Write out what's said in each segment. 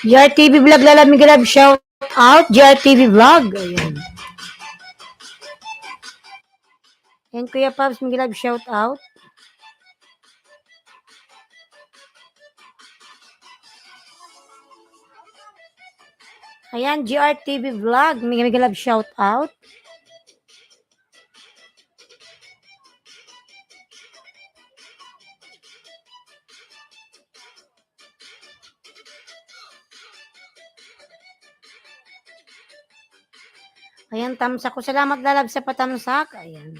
GRTV Vlog Lala Migrab, shout out GRTV Vlog. Ayan. And Kuya Pops Migrab, shout out. Ayan, GRTV Vlog, Migrab, shout out. Ayan, tamsak ko. Salamat lalab sa patamsak. Ayan.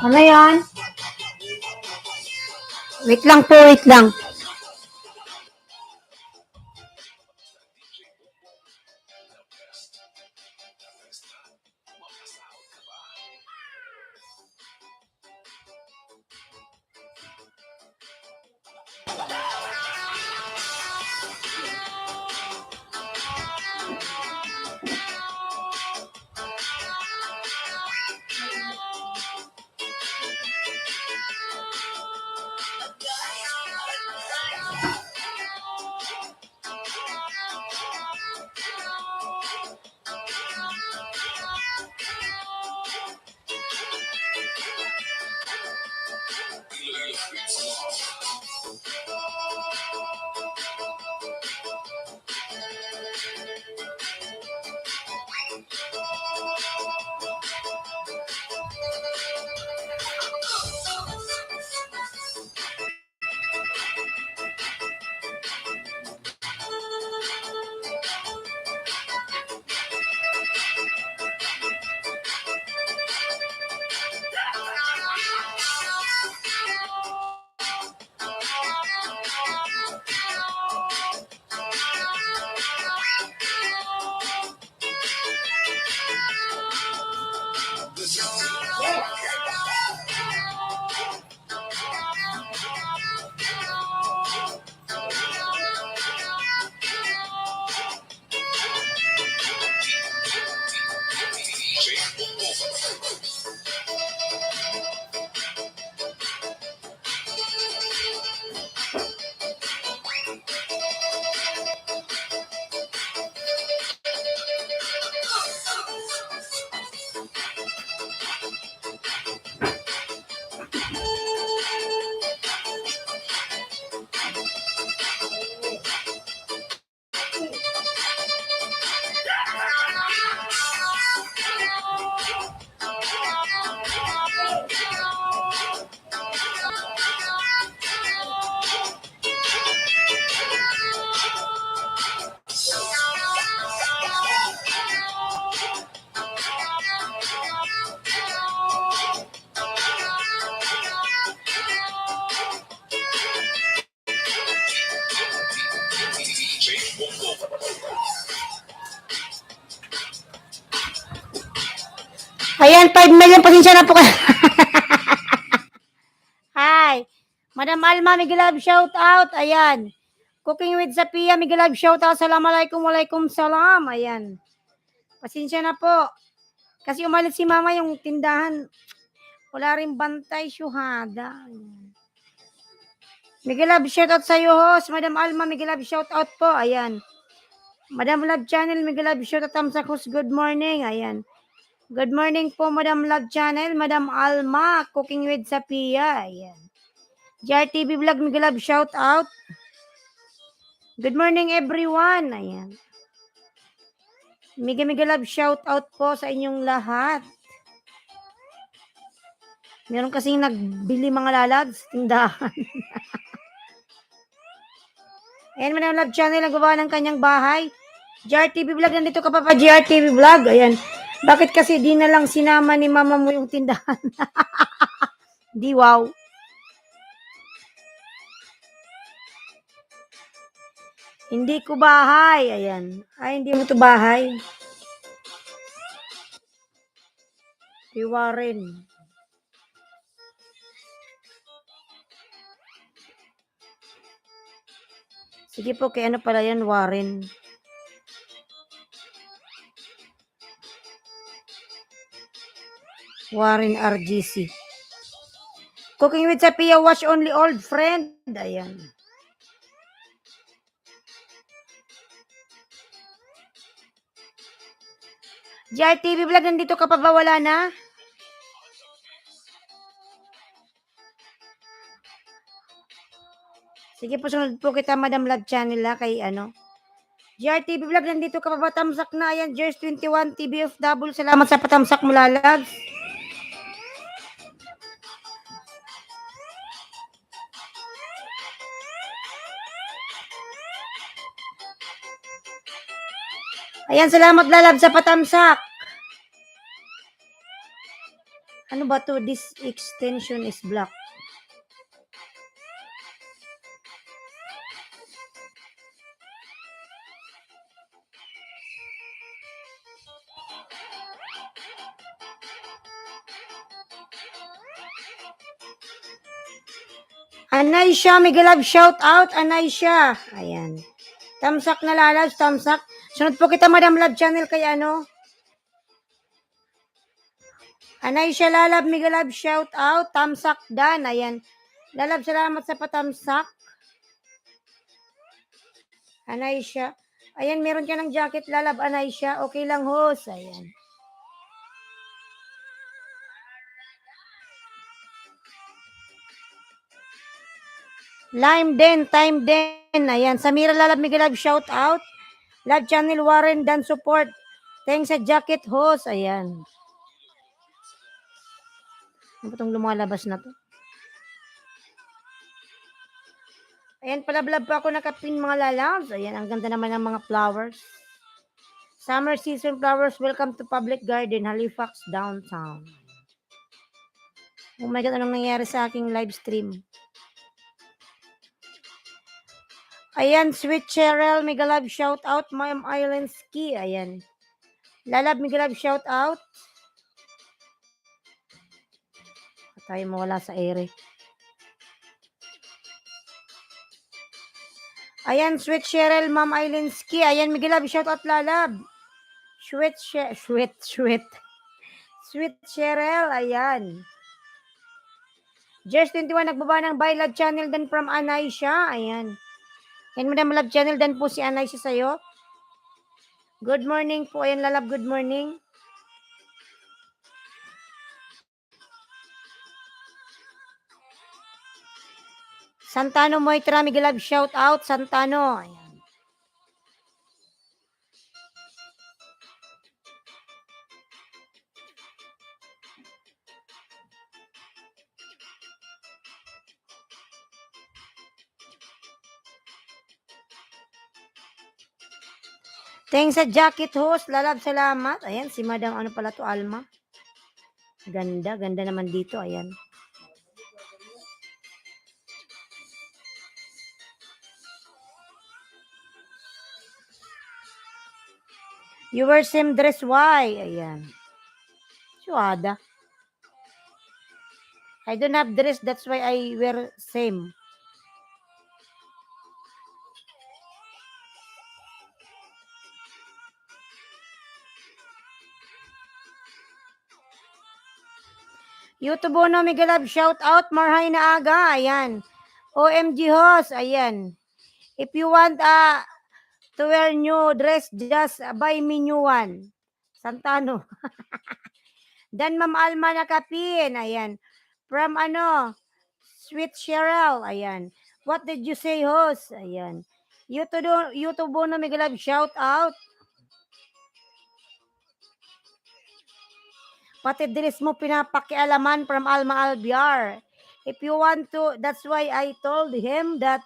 Ano yan? Wait lang po, wait lang. Ayan, 5 million. Pasensya na po kayo. Hi. Madam Alma, Miguel Love, shout out. Ayan. Cooking with Sapia, Miguel Love, shout out. Assalamualaikum, walaikum salam. Ayan. Pasensya na po. Kasi umalis si mama yung tindahan. Wala rin bantay, syuhada. Ayan. Miguel Love, shout out sa iyo, host. Madam Alma, Miguel Love, shout out po. Ayan. Madam Love Channel, Miguel Love, shout out. Tamsa host, good morning. Ayan. Good morning po, Madam Love Channel, Madam Alma, Cooking with Sapia. Ayan. JRTV Vlog, Miguel Love, shout out. Good morning, everyone. Ayan. Miguel Love, shout out po sa inyong lahat. Meron kasing nagbili mga lalags, tindahan. Ayan, Madam Love Channel, nagawa ng kanyang bahay. JRTV Vlog, nandito ka pa JRTV Vlog. Ayan. Bakit kasi di na lang sinama ni mama mo yung tindahan? Di wow. Hindi ko bahay. Ayan. Ay, hindi mo to bahay. Iwa rin. Sige po, kay ano pala yan, Warren. Warren RGC. Cooking with Sapia, watch only old friend. Ayan. JRTV Vlog, nandito ka pa ba? Wala na? Sige po, sunod po kita, Madam Love Channel, ha, kay ano. JRTV Vlog, nandito ka pa ba? Tamsak na. Ayan, Jers21 TBFW. Salamat sa patamsak mo, lalags. Ayan, salamat lalab sa patamsak. Ano ba to? This extension is black. Anaisha, Miguel Love, shout out, Anaisha. Ayan. Tamsak na lalabs, tamsak. Sunod po kita, Madam Love Channel, kay ano? Anaisha Lalab, Miguel Love, shout out, tamsak dan. Ayan. Lalab, salamat sa patamsak. Anaisha. Ayan, meron ka ng jacket, Lalab, Anaisha. Okay lang, host. Ayan. Lime din, time din. Ayan, Samira Lalab, Miguel Love, shout out. Love Channel, Warren, dan support. Thanks sa jacket, host. Ayan. Ano ba itong lumalabas na to? Ayan, palablab pa ako nakapin mga lalabs. Ayan, ang ganda naman ng mga flowers. Summer season flowers, welcome to Public Garden, Halifax, downtown. Oh my God, anong nangyari sa aking live stream? Ayan, Sweet Cheryl, Megalab, shout out. Ma'am Island Ski, ayan. Lalab, Megalab, shout out. Tayo mawala sa ere. Ayan, Sweet Cheryl, Ma'am Island Ski. Ayan, Megalab, shout out, Lalab. Sweet Cheryl, ayan. Just 21, nagbaba ng By Love Channel dan from Anaisha. Ayan. Yan, Madam Love Channel, dan po si Anaisha sa'yo. Good morning po. Ayan, Lalab, good morning. Santano Moitra, Miguel Love, shout out. Santano. Ayan. Thanks sa jacket host. Lalab, salamat. Ayan, si Madam, ano pala to, Alma. Ganda, ganda naman dito. Ayan. You wear same dress, why? Ayan. Suada. I don't have dress, that's why I wear same. YouTube no, Miguel Love, shout out. Marhay na aga. Ayan. OMG host. Ayan. If you want to wear new dress, just buy me new one. Santano. Dan Ma'am Alma nakapin. Ayan. From Sweet Cheryl. Ayan. What did you say, host? Ayan. YouTube no, Miguel Love, shout out. Pati dress mo pinapakialaman from Alma Albiar. If you want to, that's why I told him that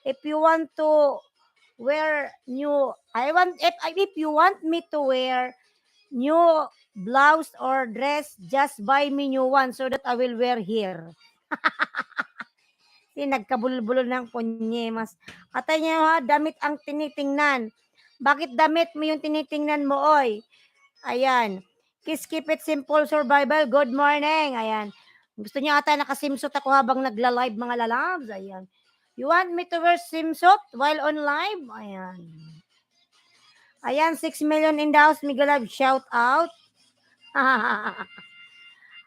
if you want to wear new, if you want me to wear new blouse or dress, just buy me new one so that I will wear here. Nagkabulol-bulol ng punyemas. Atay niya ha, damit ang tinitingnan. Bakit damit mo yung tinitingnan mo, oy? Ayan. Keep it simple survival. Good morning. Ayan. Gusto niya ata nakasimsot ako habang nagla-live mga lalabs. Ayan. You want me to wear simsot while on live? Ayan. Ayan, 6 million in the house. Miguel Love, shout out.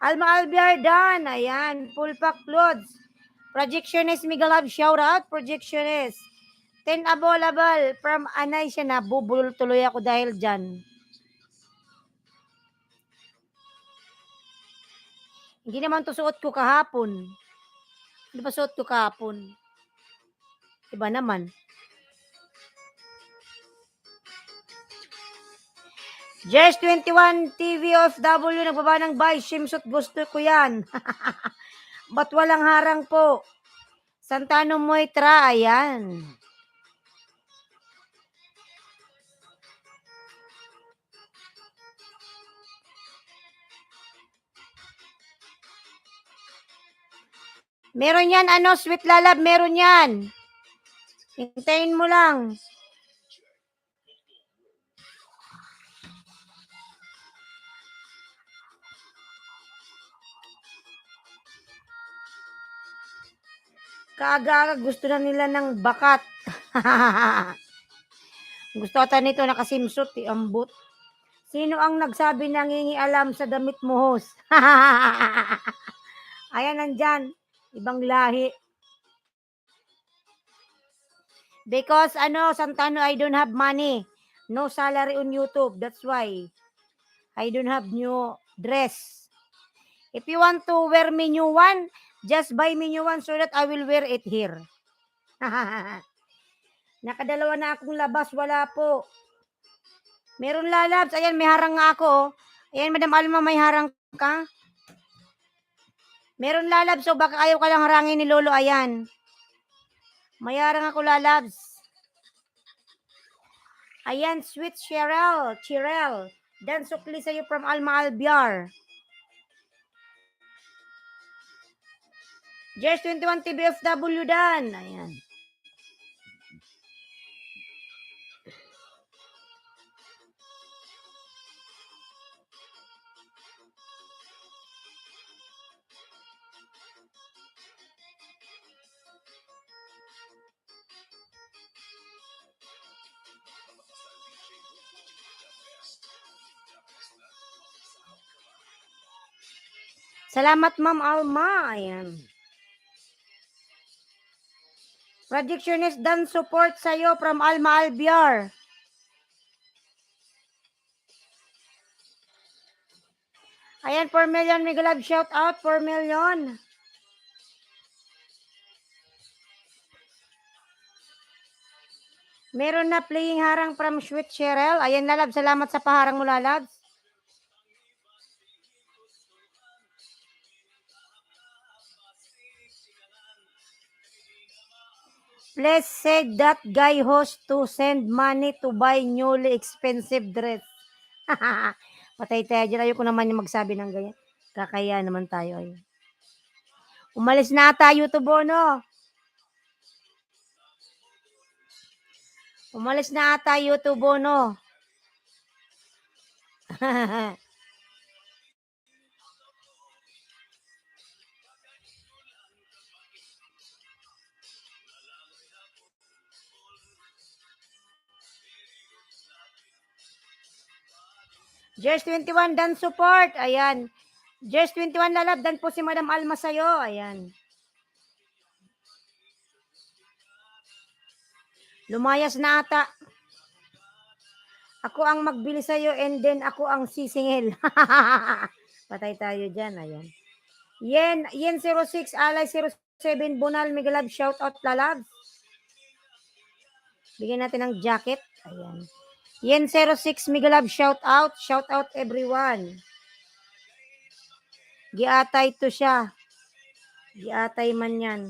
Alma Albiar Dan. Ayan. Full pack clothes. Projectionist Miguel Love, shout out. Projectionist. 10 available from Anay siya na. Bubulol tuloy ako dahil dyan. Hindi naman to suot ko kahapon. Hindi ba suot ko kahapon? Iba naman. Jess 21 TV of W nagbaba ng buy. Swimsuit gusto ko yan. Ba't walang harang po? Santano Moitra, ayan. Meron yan, Sweet Lalab, meron yan. Hintayin mo lang. Kaaga-aga gusto na nila ng bakat. Gusto ata nito nakasimsot, ambot. Sino ang nagsabi nangingialam sa damit mo, host? Ayan, nandyan. Ibang lahi. Because, Santano, I don't have money. No salary on YouTube. That's why. I don't have new dress. If you want to wear me new one, just buy me new one so that I will wear it here. Nakadalawa na akong labas. Wala po. Meron lalabs. Ayan, may harang nga ako. Ayan, Madam Alma, may harang ka. Meron lalabs. So, baka ayaw ka lang harangin ni Lolo. Ayan. May harang ako lalabs. Ayan, Sweet Chirel. Dan sukli sa'yo from Alma Albiar. Jers 21 TBFW Dan. Ayan. Salamat, Ma'am Alma. Ayan. Projectionist Dan support sa'yo from Alma Albiar. Ayan, 4 million. Mega love shout out. 4 million. Meron na playing harang from Sweet Cheryl. Ayan, lalab. Salamat sa paharang mo, lalab. Please say that guy host to send money to buy newly expensive dress. Patay tayo dyan. Ayoko naman yung magsabi ng ganyan. Kakaya naman tayo. Ay. Umalis na tayo, Tubono. Umalis na tayo, Tubono. Jers 21 Dan support. Ayan. Jers 21 lalab. Dan po si Madam Alma sa'yo. Ayan. Lumayas na ata. Ako ang magbili sa'yo and then ako ang sisingil. Patay tayo dyan. Ayan. Yen 06, Alay 07, Bonal, Migalab, shout out lalab. Bigyan natin ng jacket. Ayan. Yen 06, Migalab, shout out. Shout out everyone. Giatay to siya. Giatay man yan.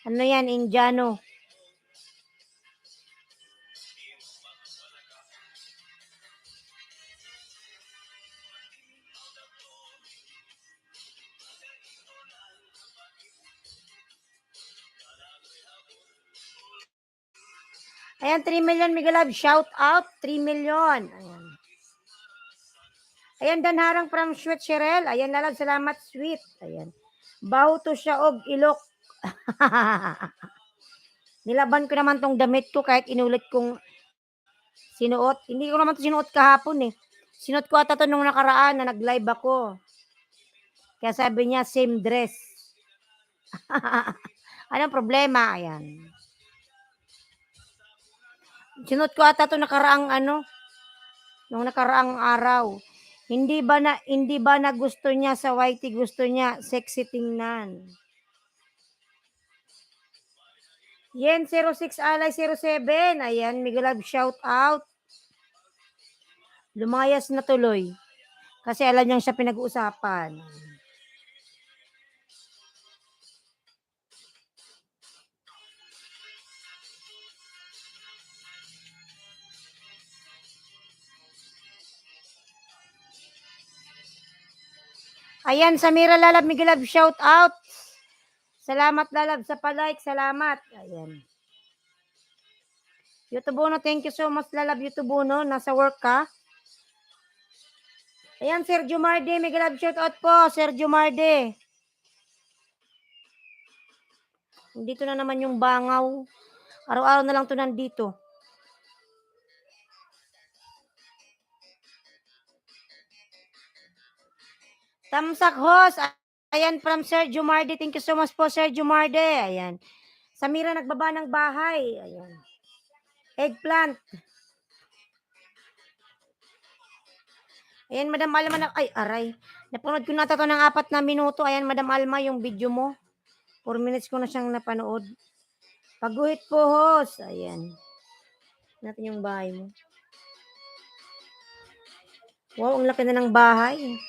Ano yan, Indiano. Ayan, 3 million, Migalab, shout out. 3 million. Ayan. Ayan, danharang from Sweet Cheryl. Ayan, lalab, salamat, Sweet. Ayan. Baho to siya og ilok. Nilaban ko naman tong damit ko kahit inulit kong sinuot. Hindi ko naman to sinuot kahapon eh. Sinuot ko ata to nung nakaraan na nag-live ako. Kaya sabi niya, same dress. Anong problema? Ayan. Sinuot ko ata to nakaraang nung nakaraang araw. Hindi ba na gusto niya sa whitey, gusto niya sexy tingnan. Yen 06 Alay 07. Ayan, Migalab shout out. Lumayas na tuloy. Kasi alam niyang siya pinag-uusapan. Ayan, Samira Lalab, Migalab shout out. Salamat lalab sa palike. Salamat. Ayan. YouTubuno, thank you so much lalab YouTubuno. Nasa work ka. Ayan, Sergio Marde. Mega love shoutout po, Sergio Marde. Dito na naman yung bangaw. Araw-araw na lang to nandito. Tamsak host. Ayan, from Sergio Marde. Thank you so much po, Sergio Marde. Ayan. Samira nagbaba ng bahay. Ayan. Eggplant. Ayan, Madam Alma. Ay, aray. Napanood ko na to ng 4 na minuto. Ayan, Madam Alma, yung video mo. 4 minutes ko na siyang napanood. Paguhit po, host. Ayan. Natin yung bahay mo. Wow, ang laki na ng bahay.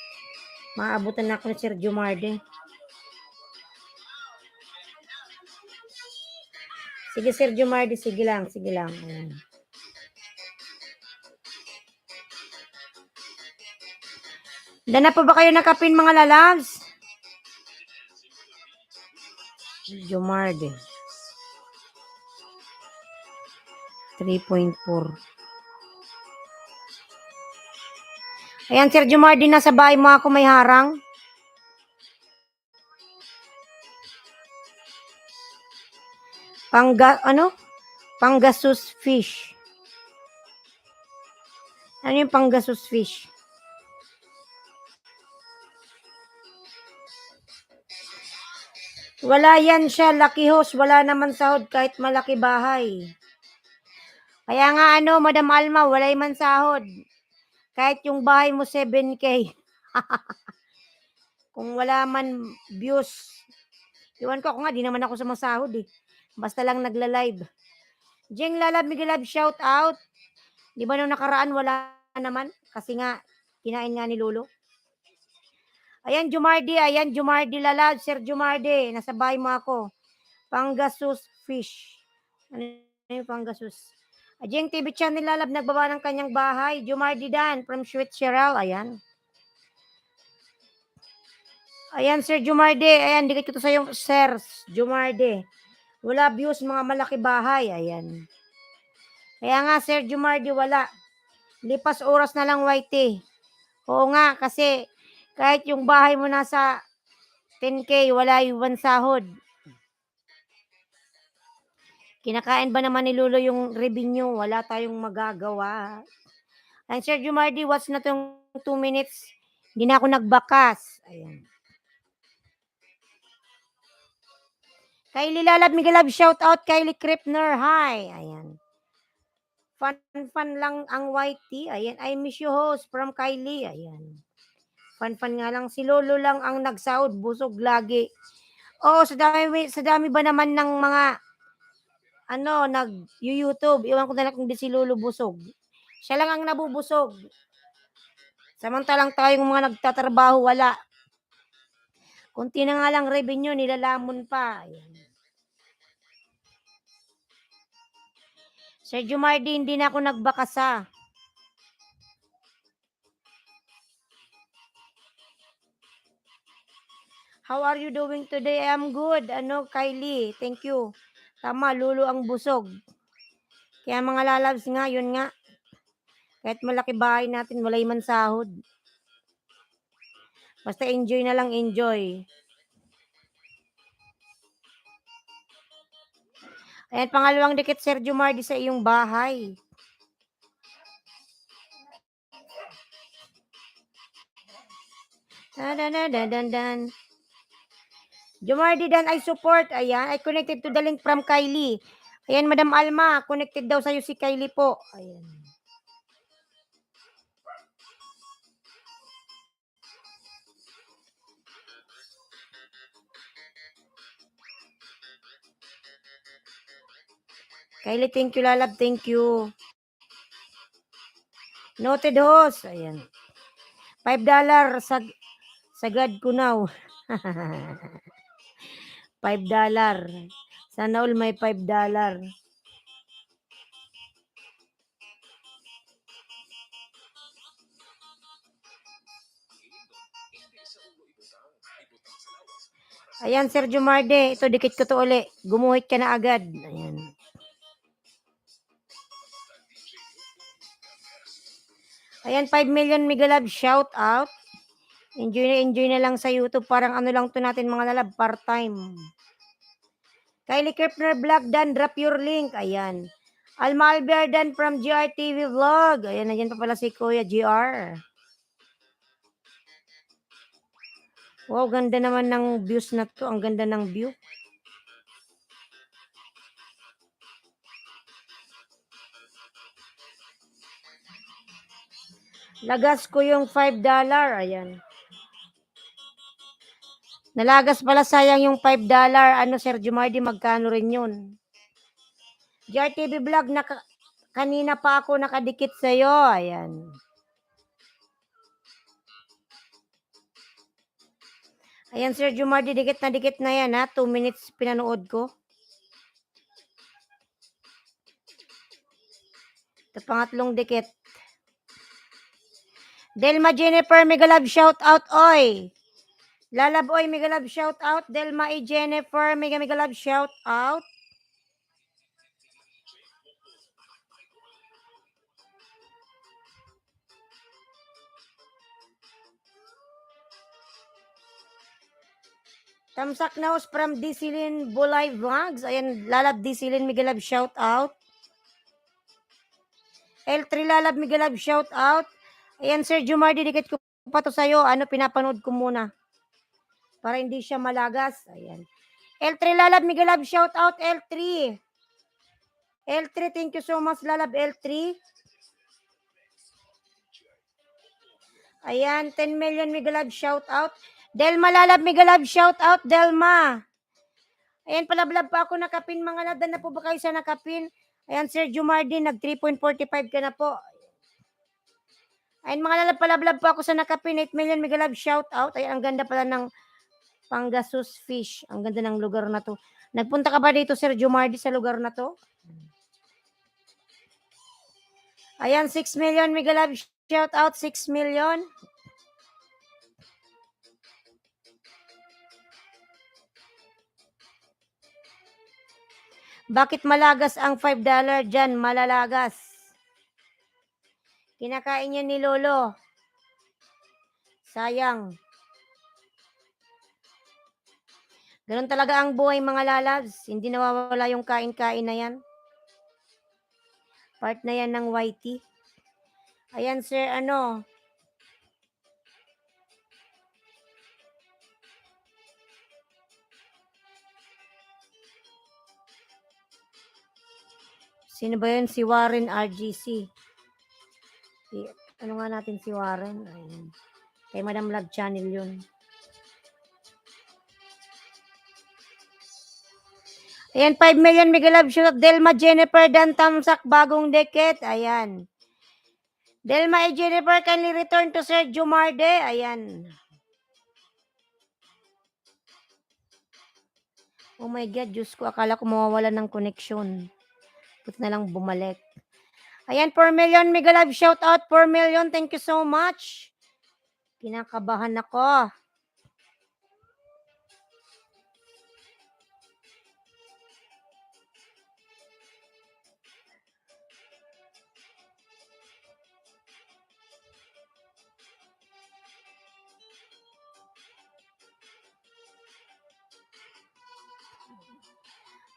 Maabutan na ako ni Sergio Marde. Sige, Sergio Marde. Sige lang. Sige lang. Ayan. Dana pa ba kayo nakapin mga lalabs? Sergio Marde. 3.4. Ayan, Sergio Marde, nasa bahay mo ako may harang. Panggasus fish. Ano yung panggasus fish? Wala yan siya, lucky host. Wala naman sahod kahit malaki bahay. Kaya nga Madam Alma, walay man sahod. Kahit yung bahay mo 7K. Kung wala man views. Iwan ko ako nga, di naman ako sumasahod eh. Basta lang nagla-live. Jeng Lalab, Miguelab, shout out. Di ba nung nakaraan wala naman? Kasi nga, kinain nga ni Lolo. Ayan, Jumardi. Ayan, Jumardi Lalab. Sir Jumardi, nasa bahay mo ako. Panggasus fish. Ano yung panggasus? Ajeng TV channel Lalab, nagbaba ng kanyang bahay. Jumardi Dan from Sweet Cheryl. Ayan. Ayan, Sir Jumardi. Ayan, dikit ko to sa yung Sir Jumardi. Wala views, mga malaki bahay. Ayan. Kaya nga, Sir Jumardi, wala. Lipas oras na lang, YT. Oo nga, kasi kahit yung bahay mo nasa 10K, wala yung sahod. Kinakain ba naman ni Lolo yung revenue? Wala tayong magagawa. Ang Sir Jumardi, watch na tong 2 minutes. Hindi na ako nagbakas. Ayan. Kylie Lalab, Miguelab, shout out. Kylie Kripner, hi. Ayan. Fun lang ang YT. Ayan. I miss you host from Kylie. Ayan. Fun nga lang. Si Lolo lang ang nagsahod. Busog lagi. Oo, sa dami ba naman ng mga nag-YouTube. Iwan ko na lang kung di si Lolo busog. Siya lang ang nabubusog. Samantalang tayong mga nagtatrabaho, wala. Kunti na nga lang revenue, nilalamon pa. Ayan. Sir Jumardi, hindi na ako nagbakasa. How are you doing today? I'm good. Kylie, thank you. Tama, Lolo ang busog. Kaya mga lalabs nga, yun nga. Kahit malaki bahay natin, walay man sahod. Basta enjoy na lang, enjoy. Ayan, pangalawang dikit, Sir Jumardi, sa iyong bahay. Dan. Jumardi Dan, I support. Ayan, I connected to the link from Kylie. Ayan, Madam Alma, connected daw sa'yo si Kylie po. Ayan. Kylie, thank you, Lalab. Thank you. Noted host. Ayan. $5 sagad ko now. $5. Sana all may $5. Ayan, Sir Jumarde. Ito, dikit ko to uli. Gumuhit ka na agad. Ayan. Ayan, 5 million Migalab. Shout out. Enjoy na lang sa YouTube. Parang ano lang to natin mga lalab. Part-time. Kylie Kirpner Vlog. Dan, drop your link. Ayan. Alma Alberdan from GRTV Vlog. Ayan, nandiyan pa pala si Kuya GR. Wow, ganda naman ng views na to. Ang ganda ng view. Lagas ko yung $5. Ayan. Nalagas pala sayang yung $5. Ano, Sir Jumardi, magkano rin yun? GRTV Vlog, kanina pa ako nakadikit sa'yo. Ayan. Ayan, Sir Jumardi, dikit na yan, ha? 2 minutes pinanood ko. Ito, pangatlong dikit. Delma Jennifer, Megalab, shout out, oy. Lalab, oy, Megalab, shout out. Delma E. Jennifer, Megalab, shout out. Tamsak Naus from Disilin Bulay Vlogs. Ayan, Lalab Disilin, Megalab, shout out. L3 Lalab, Megalab, shout out. Ayan, Sir Jumardi, dikit ko pa to sa'yo. Ano, pinapanood ko muna. Para hindi siya malagas. Ayan. L3 Lalab, Megalab, shout out. L3. L3, thank you so much, Lalab L3. Ayan, 10 million Megalab, shout out. Delma Lalab, Megalab, shout out. Delma. Ayan, palablab pa ako nakapin. Mga ladan na po ba kayo sa nakapin? Ayan, Sir Jumardi, nag 3.45 ka na po. Ayan, mga lalab, palablab po ako sa nakapin. 8 million Megalab, shout out. Ayan, ang ganda pala ng Pangasus Fish. Ang ganda ng lugar na to. Nagpunta ka ba dito, Sir Jumardi, sa lugar na to? Ayan, 6 million Megalab, shout out. 6 million. Bakit malagas ang $5 dyan? Malalagas. Kinakain yan ni Lolo. Sayang. Ganun talaga ang buhay, mga lalabs. Hindi nawawala yung kain-kain na yan. Part na yan ng YT. Ayan, Sir, ano? Sino ba yun? Si Warren RGC. Ano nga natin si Warren? Ayan. Kay Madam Love Channel yun. Ayan, 5 million Megalab, shout out. Delma Jennifer Dan Tamsak, bagong deket. Ayan. Delma E. Jennifer, kindly return to Sir Jumarde. Ayan. Oh my God, Diyos ko, akala ko mawawala ng connection. Buti na lang bumalik. Ayan, 4 million Megalab, shout out. 4 million, thank you so much. Kinakabahan ako.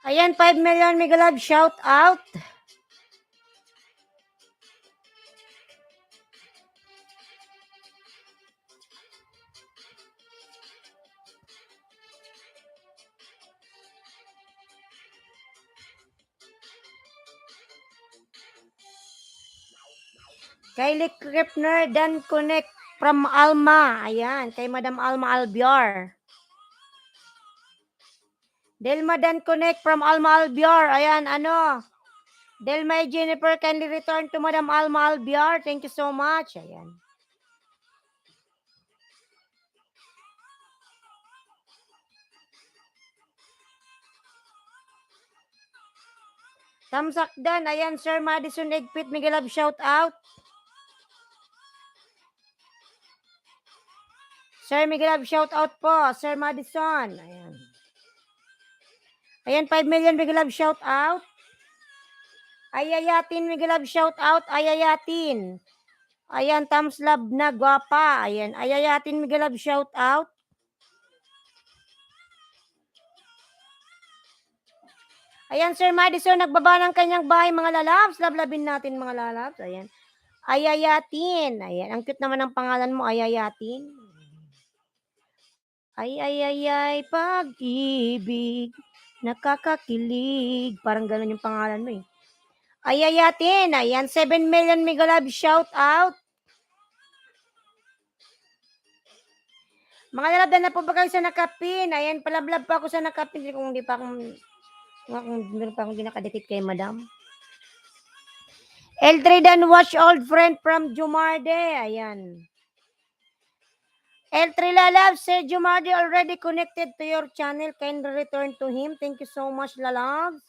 Ayan, 5 million Megalab, shout out. Kylie Kripner, Dan Connect from Alma. Ayan, kay Madam Alma Albiar. Delma Dan Connect from Alma Albiar. Ayan, ano? Delma Jennifer, kindly return to Madam Alma Albiar. Thank you so much. Ayan. Tamsak Dan. Ayan, Sir Madison Egpit. Miguelab, shout out. Sir Miguel Love, shout out po. Sir Madison. Ayan. Ayan, 5 million Miguel Love, shout out. Ayayatin Miguel Love, shout out. Ayayatin. Ayan, thumbs love na guwapa. Ayan, ayayatin Miguel Love, shout out. Ayan, Sir Madison, nagbaba ng kanyang bahay, mga lalabs. Lablabin natin, mga lalabs. Ayan. Ayayatin. Ayan, ang cute naman ng pangalan mo, Ayayatin. Ay, pag-ibig, nakakakilig. Parang gano'n yung pangalan mo eh. Ayayatin. Ayan, 7 million Miguel Love, shout out. Mga lalab, na po ba kayo sa nakapin? Ayan, palablab pa ako sa nakapin. Kung hindi pa akong meron pa akong ginakadikit kay madam. L3 dan watch old friend from Jumarde. Ayan. L3 lalab, Sir Jumarde already connected to your channel. Kindly return to him. Thank you so much, lalabs.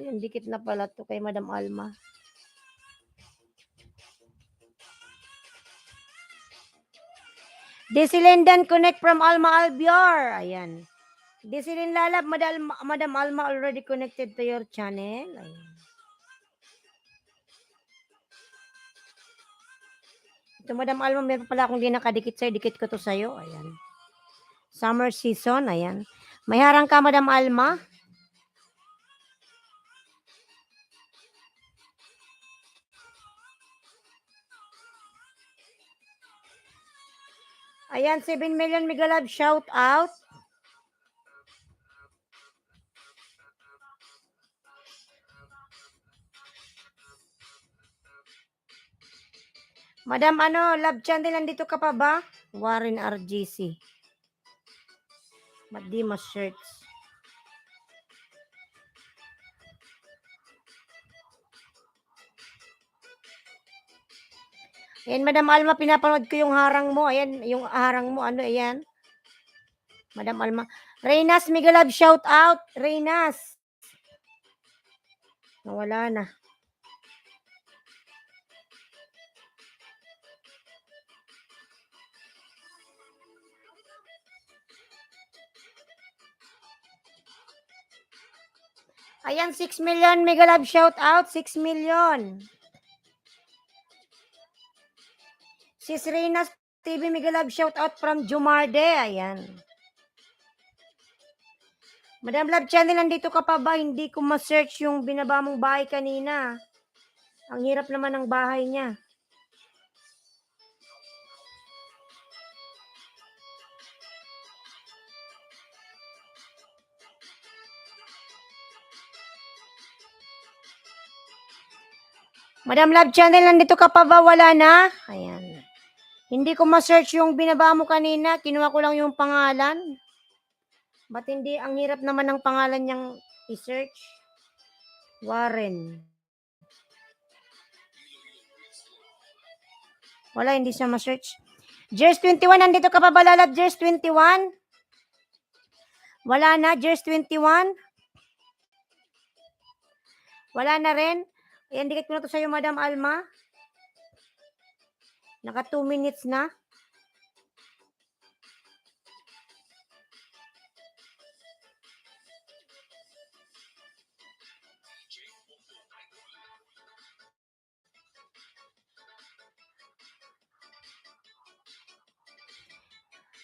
Ayan, dikit na pala to kay Madam Alma. Desilindan connect from Alma Albior. Ayan. Desilin lalab, Madam Alma already connected to your channel. Ayan. Ito, Madam Alma, meron pala akong di nakadikit sa'yo. Dikit ko to sa'yo. Ayan. Summer season. Ayan. May harang ka, Madam Alma. Ayan, 7 million Miguel Love, shout out. Madam, Love Channel, nandito ka pa ba? Warren RGC. Ba't di ma-search? Ayan, Madam Alma, pinapanood ko yung harang mo. Ayan, yung harang mo, ayan. Madam Alma. Reynas Miguel Love, shout out. Reynas. Nawala na. Ayan, 6 million Miguel Love, shout out. 6 million. Sis Reynas TV Miguel Love, shout out from Jumarde. Ayan. Madam Love Channel, nandito ka pa ba? Hindi ko ma-search yung binaba mong bahay kanina. Ang hirap naman ng bahay niya. Madam Love Channel, nandito ka pa ba? Wala na? Ayan. Hindi ko ma-search yung binaba mo kanina. Kinuha ko lang yung pangalan. Ba't hindi? Ang hirap naman ng pangalan niyang i-search. Warren. Wala, hindi siya ma-search. Jers 21, nandito ka pa ba, lalab? Jers 21? Wala na, Jers 21? Wala na rin? Ayan, dikit ko na to sa'yo, Madam Alma. Naka 2 minutes na.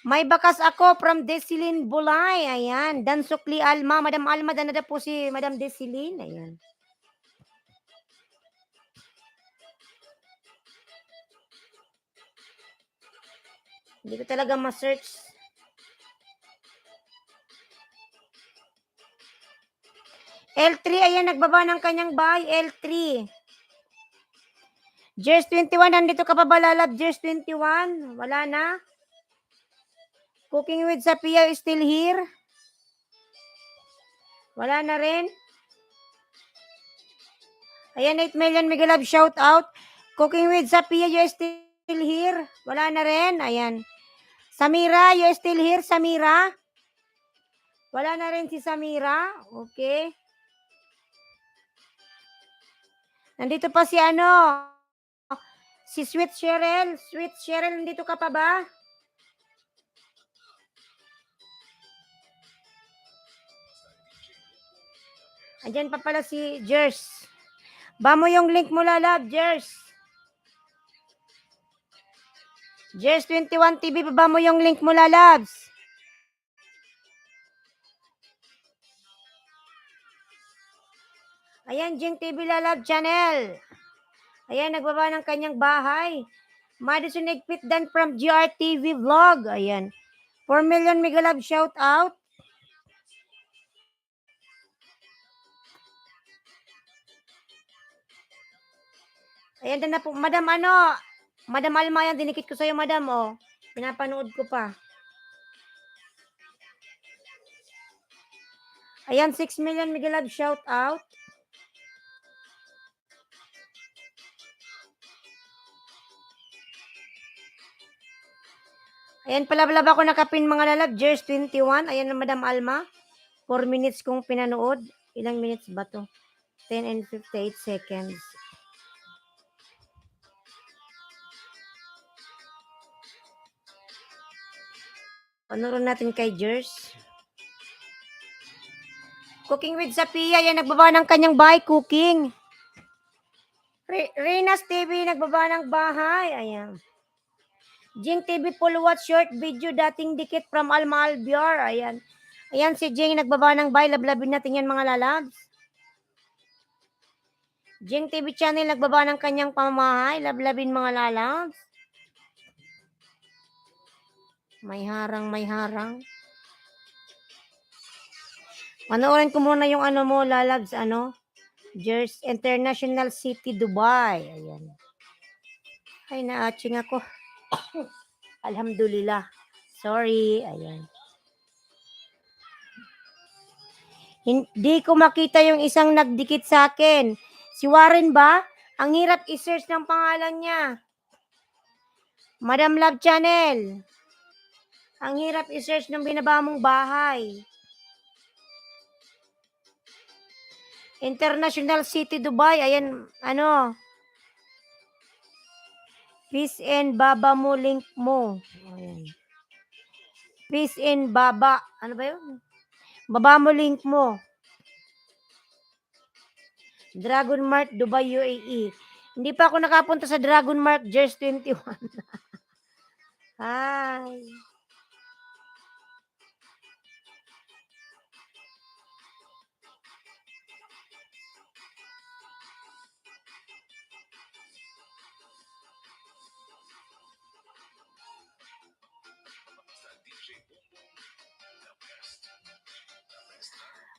May bakas ako from Desilin Bulay. Ayan. Dansukli Alma. Madam Alma, danada po si Madam Desilin. Ayan. Hindi ko talaga ma-search. L3, ayan, nagbaba ng kanyang bahay. L3. Jers 21, nandito ka pa ba, lalab? Jers 21, wala na. Cooking with Sapia is still here. Wala na rin. Ayan, 8 million Miguel Love, shout out. Cooking with Sapia, you still here. Wala na rin. Ayan. Samira, you still here, Samira? Wala na rin si Samira. Okay. Nandito pa si Si Sweet Cheryl, nandito ka pa ba? Andyan pa pala si Jers. Ba mo yung link mo, lalab, Jers. Jers 21 TV, baba mo yung link mo, lalabs. Ayan, Jing TV Lalab Channel. Ayan, nagbaba ng kanyang bahay. Madison Nagpit Dan from GRTV Vlog. Ayan. 4 million mega love shout out. Ayan na po. Madam Madam Alma yan. Dinikit ko sa'yo, madam. Oh. Pinapanood ko pa. Ayan, 6 million mega love shout out. Ayan, palablab ako nakapin mga lalab. Jers 21. Ayan na Madam Alma. 4 minutes kong pinanood. Ilang minutes ba to? 10 and 58 seconds. Panoorin natin kay Jers. Cooking with Sophia. Yan, nagbaba ng kanyang bahay. Cooking. Renas TV, nagbaba ng bahay. Ayan. Jing TV full watch short video. Dating dikit from Alma Albior. Ayan. Ayan si Jing, nagbaba ng bahay. Lablabin natin yan mga lalabs. Jing TV channel, nagbaba ng kanyang pamamahay. Lablabin mga lalabs. May harang. Panoorin ko muna yung mo, lalabs, Jers International City, Dubai. Ayan. Ay, naaching ako. Alhamdulillah. Sorry. Ayan. Hindi ko makita yung isang nagdikit sa akin. Si Warren ba? Ang hirap i-search ng pangalan niya. Madam Love Channel. Ang hirap i-search ng binaba mong bahay. International City, Dubai. Ayan, Peace and Baba mo, link mo. Ayan. Peace and Baba. Ano ba yun? Baba mo, link mo. Dragon Mark, Dubai, UAE. Hindi pa ako nakapunta sa Dragon Mark, Jers 21. Hi.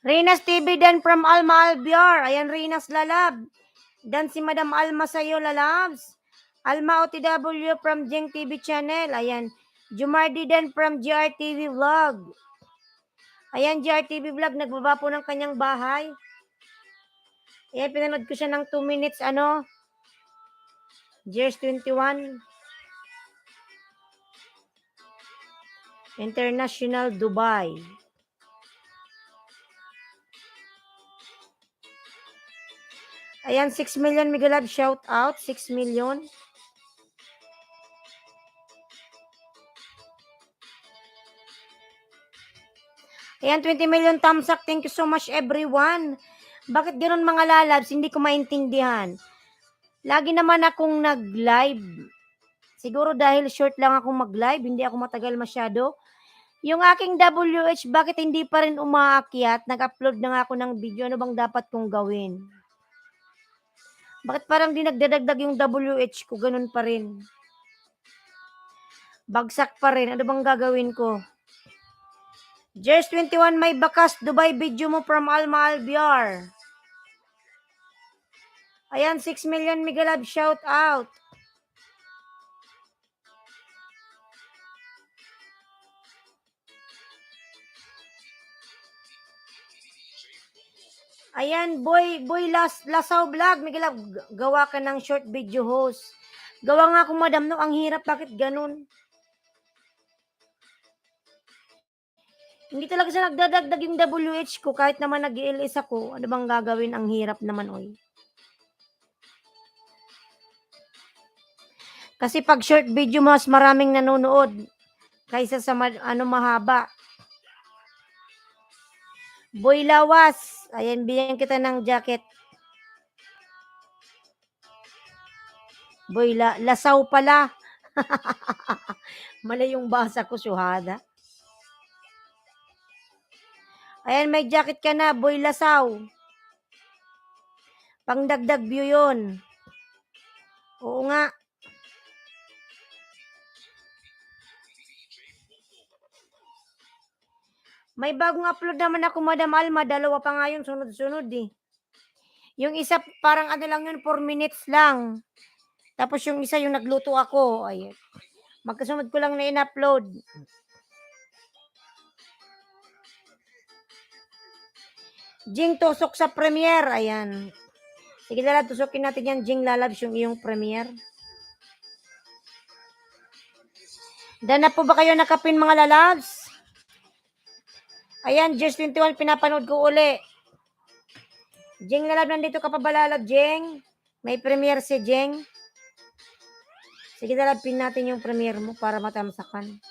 Renas TV dan from Alma Albior. Ayan, Renas Lalab. Dan si Madam Alma sa'yo, lalabs. Alma OTW from Jeng TV channel. Ayan. Jumardi dan from GRTV Vlog. Ayan, GRTV Vlog. Nagbaba po ng kanyang bahay. Ayan, pinanood ko siya ng 2 minutes, Jers 21. International Dubai. Ayan, 6 million mega love shout out. 6 million. Ayan, 20 million thumbs up. Thank you so much, everyone. Bakit ganoon mga lalabs? Hindi ko maintindihan. Lagi naman akong nag-live. Siguro dahil short lang akong mag-live. Hindi ako matagal masyado. Yung aking WH, bakit hindi pa rin umaakyat? Nag-upload na nga ako ng video. Ano bang dapat kong gawin? Bakit parang di nagdadagdag yung WH ko? Ganun pa rin. Bagsak pa rin. Ano bang gagawin ko? Jers 21, may bakas Dubai video mo from Alma Albiar. Ayan, 6 million mega love shout out. Ayan, boy Lasaw Vlog, mega love, gawa ka ng short video host. Gawa nga akong madam, no, ang hirap, bakit ganun? Hindi talaga siya nagdadagdag yung WH ko kahit naman nag-ILS ako. Ano bang gagawin? Ang hirap naman, oy. Kasi pag short video mas maraming nanonood kaysa sa mahaba. Boy Lawas, ayan, bigyan kita ng jacket. Boy Lasaw pala. Mali yung basa ko, syuhada. Ayan, may jacket ka na, Boy Lasaw. Pangdagdag view yun. Oo nga. May bagong upload naman ako, Madam Alma. Dalawa pa nga yun, sunod-sunod eh. Yung isa, parang ano lang yun, 4 minutes lang. Tapos yung isa, yung nagluto ako. Ayan. Magkasunod ko lang na in-upload. Jing tusok sa premiere. Ayan. Sige Lalab, tusukin natin yan. Jing Lalabs yung iyong premiere. Dan na po ba kayo nakapin mga lalabs? Ayan, Just 21, pinapanood ko uli. Jing Lalab, nandito ka pa ba Lalab, Jing? May premiere si Jing. Sige Lalab, pin natin yung premiere mo para matamsakan.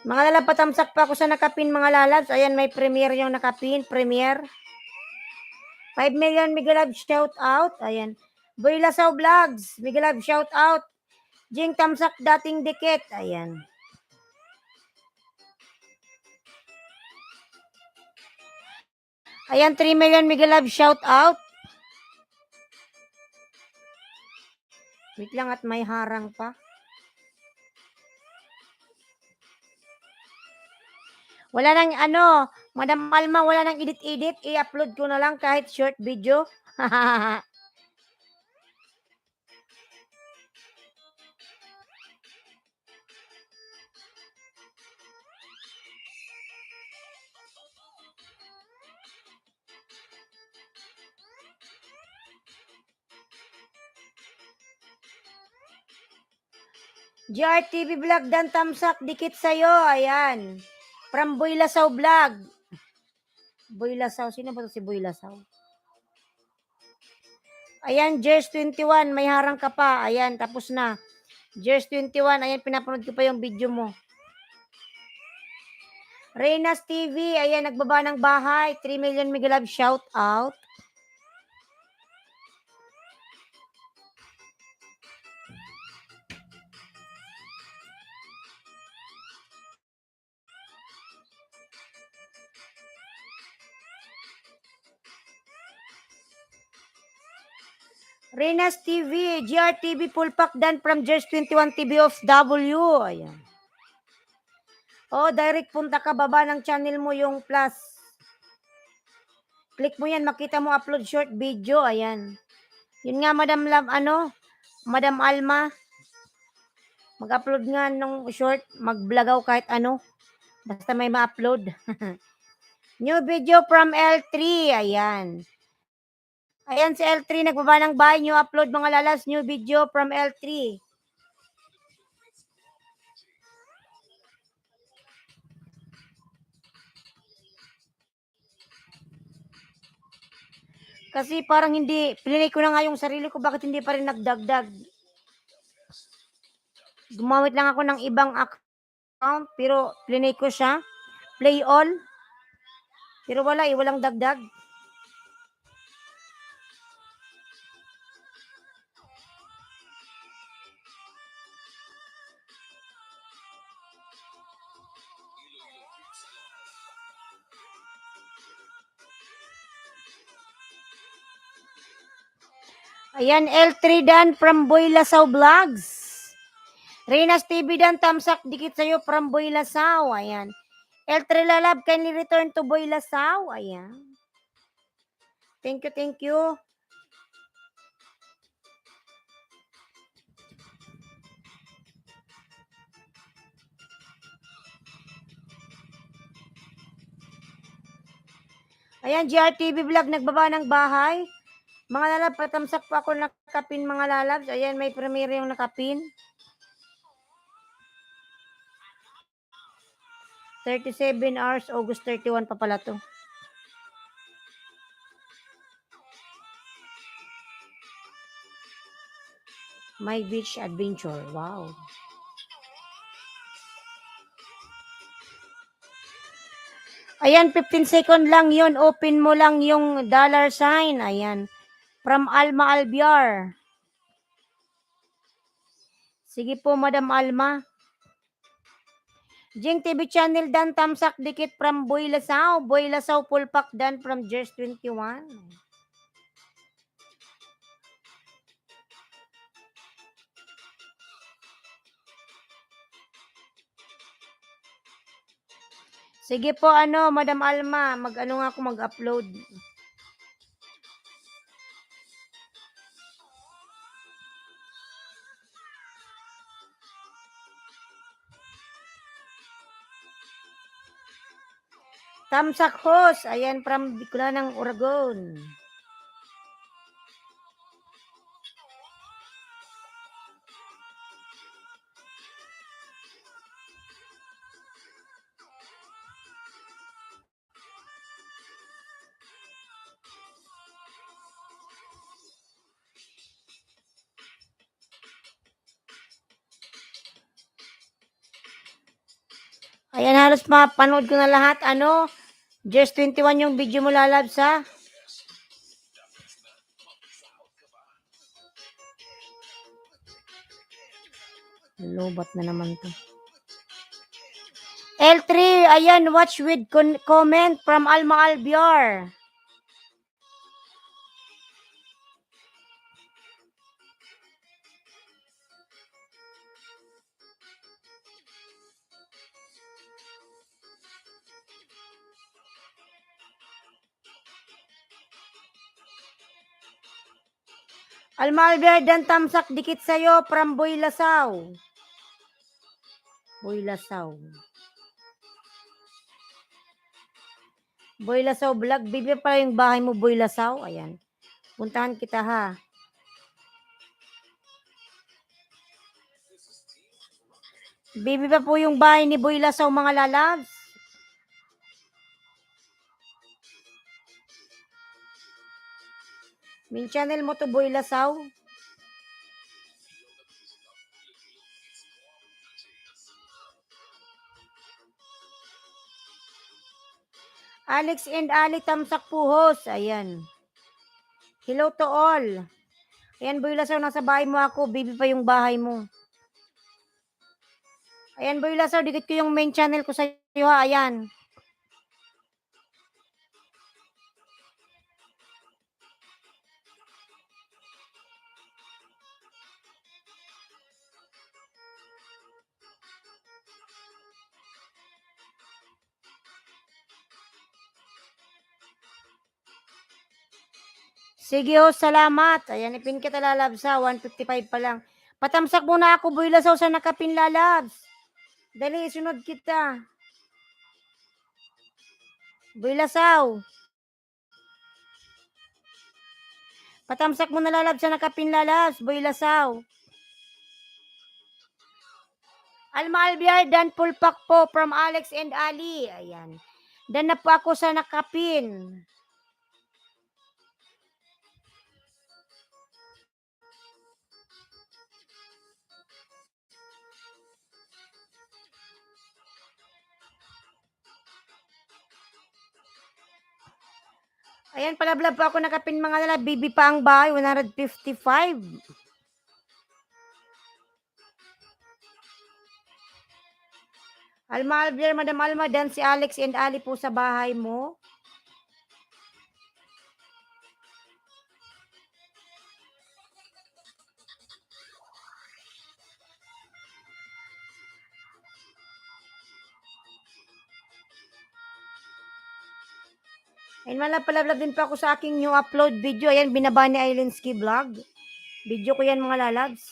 Mga lalab, patamsak pa ako sa nakapin mga lalabs. Ayan, may premiere yung nakapin. Premiere. 5 million Migalab shout out. Ayan. Boy Lasaw Vlogs. Migalab shout out. Jing Tamsak dating dikit. Ayan. Ayan, 3 million Migalab shout out. Wait lang at may harang pa. Wala nang Madam Alma, wala nang edit-edit. I-upload ko na lang kahit short video. GRTV Vlog, Dan Tamsak, dikit sa'yo. Ayan. From Boy Lasaw Vlog. Boy Lasaw. Sino ba ito si Boy Lasaw? Ayan, Jers 21. May harang ka pa. Ayan, tapos na. Jers 21. Ayan, pinapanood ko pa yung video mo. Reynas TV. Ayan, nagbaba ng bahay. 3 million Migalab shout out. Reynas TV, GRTV Pulpak Dan from Jers 21 TV of W. Ayan. Oh, direct punta ka, baba ng channel mo yung plus. Click mo yan, makita mo upload short video. Ayan. Yun nga, Madam Madam Alma. Mag-upload nga nung short, mag-vlogaw kahit ano. Basta may ma-upload. New video from L3. Ayan. Ayan si L3, nagbaba ng bahay. New upload mga lalas. New video from L3. Kasi parang hindi, plinay ko na nga yung sarili ko, bakit hindi pa rin nagdagdag? Gumamit lang ako ng ibang account, pero plinay ko siya. Play all. Pero wala walang dagdag. Ayan, L3 Dan from Boy Lasaw Vlogs. Reynas TV Dan, tamsak dikit sa'yo from Boy Lasaw. Ayan. L3 Lalab, kindly return to Boy Lasaw. Ayan. Thank you, thank you. Ayan, GRTV Vlog, nagbaba ng bahay. Mga lalab, patamsak pa ako nakapin mga lalabs. Ayan, may premiere yung nakapin. 37 hours, August 31 pa pala to. My beach adventure. Wow. Ayan, 15 second lang yon. Open mo lang yung dollar sign. Ayan. From Alma Albiar. Sige po, Madam Alma. Jing TV channel dan tamsak dikit from Boy Lasaw. Boy Lasaw pulpak dan from Jers 21. Sige po, Madam Alma, mag-ano nga ako mag-upload. Tamsak host, ayan from Bicolanang Oragon. Ayan, halos mapanood ko na lahat. Just 21 yung video mo, lalabs, ha? Lobat na naman to. L3, ayan, watch with comment from Alma Albiar. Alma Albiar dan tamsak dikit sa'yo from Boy Lasaw. Boy Lasaw. Boy Lasaw vlog. Bibi pa yung bahay mo, Boy Lasaw. Ayan. Puntahan kita, ha. Bibi pa po yung bahay ni Boy Lasaw, mga lalabs. Min channel mo to, Boy Lasaw. Alex and Ali tamsak puhos. Ayan. Hello to all. Ayan, Boy Lasaw, nasa bahay mo ako. Bibi pa yung bahay mo. Ayan, Boy Lasaw, dikit ko yung main channel ko sa iyo, ha. Ayan. Sige, ho, salamat. Ayan, ipin kita, lalabs, ha. 155 pa lang. Patamsak muna ako, Boy Lasaw, sa nakapin, lalabs. Dali, sunod kita. Boy Lasaw. Patamsak mo na, lalabs, sa nakapin, lalabs. Boy Lasaw. Alma Albiar, dan pulpak po from Alex and Ali. Ayan. Dan na po ako sa nakapin. Ayan, palablab po ako nakapin, mga lala. Bibi pa ang bahay, 155. Alma Albiar, Madam Alma, dan si Alex and Ali po sa bahay mo. Ayan, palablab din pa ako sa aking new upload video. Ayan, binaba ni Ailenski Vlog. Video ko yan, mga lalabs.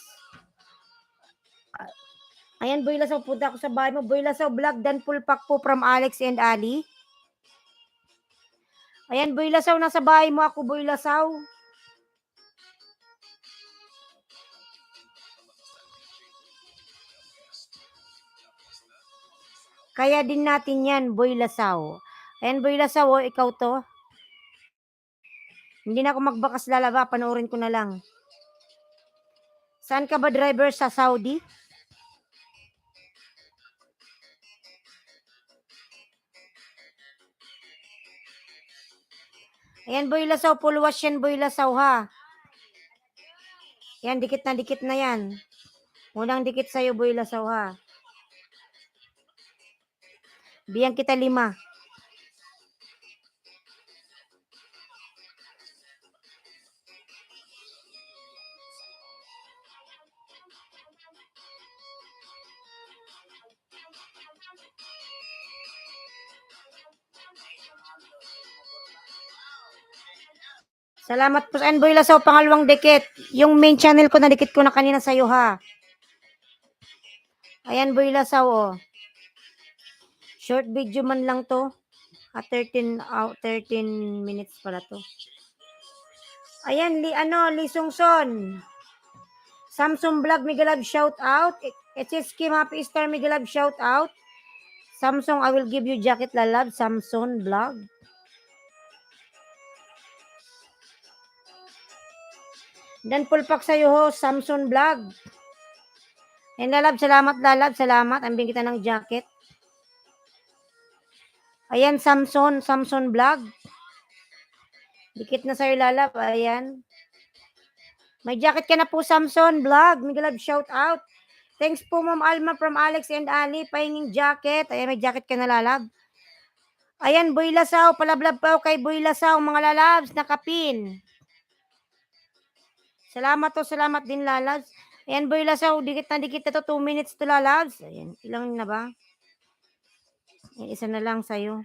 Ayan, Boy Lasaw, punta ako sa bahay mo. Boy Lasaw Vlog, dan pulpak po from Alex and Ali. Ayan, Boy Lasaw, nasa bahay mo ako, Boy Lasaw. Kaya din natin yan, Boy Lasaw. Ayan, Boy Lasaw, oh, ikaw to. Hindi na ako magbakas lalaba, panoorin ko na lang. Saan ka ba driver sa Saudi? Ayan, Boy Lasaw, pulwas yan, Boy Lasaw, ha? Yan, dikit na yan. Unang dikit sa'yo, Boy Lasaw, ha? Biyang kita 5. Salamat po sa Boy Lasaw, pangalawang dikit. Yung main channel ko, na dikit ko na kanina sa'yo, ha? Ayan, Boy Lasaw, oh. Short video man lang to. 13 minutes pala to. Ayan, Lee Sungson. Samsung Vlog, Migalab, shout out. HSK Happy Star, Migalab, shout out. Samsung, I will give you jacket, lalab. Samsung Vlog. Dan pulpak sa'yo, ho. Samsung Vlog. And lalab, salamat. Ambing kita ng jacket. Ayan, Samsung Vlog. Dikit na sa'yo, lalab. Ayan. May jacket ka na po, Samsung Vlog. Migalab, shout out. Thanks po, Ma'am Alma from Alex and Ali. Pahinging jacket. Ayan, may jacket ka na, lalab. Ayan, Boy Lasaw. Palablab pa kay Boy Lasaw. Mga lalabs, nakapin. Salamat din, lalabs. Ayan, Boy Lasaw. Dikit na to. 2 minutes to, lalabs. Ayan, ilang na ba? Ayan, isa na lang sa'yo.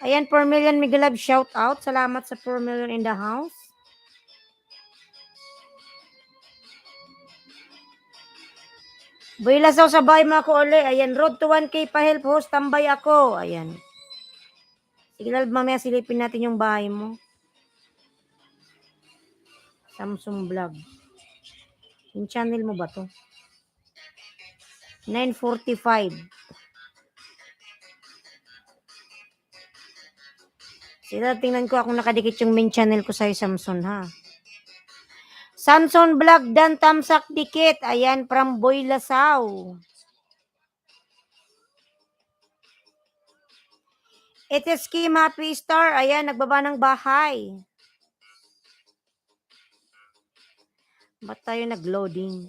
Ayan, 4 million Migalab, shout out. Salamat sa 4 million in the house. Boy Lasaw, sabay mo ako uli. Ayan, road to 1K pa help host. Tambay ako. Ayan. Sige, lalab, mamaya silipin natin yung bahay mo. Samsung Vlog. Yung channel mo ba to? 9:45. Sila, tingnan ko akong nakadikit yung main channel ko sa Samsung, ha. Samsung Vlog dan tamsak dikit. Ayan, from Boy Lasaw. It is Kim Happy Star. Ayan, nagbaba ng bahay. Ba't tayo nag-loading?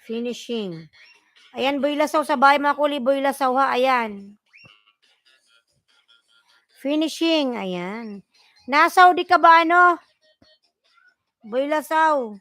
Finishing. Ayan, Boy Lasaw, sa bahay mga kuli, Boy Lasaw, ha. Ayan. Finishing. Ayan. Nasaudi ka ba, ano? Boy Lasaw.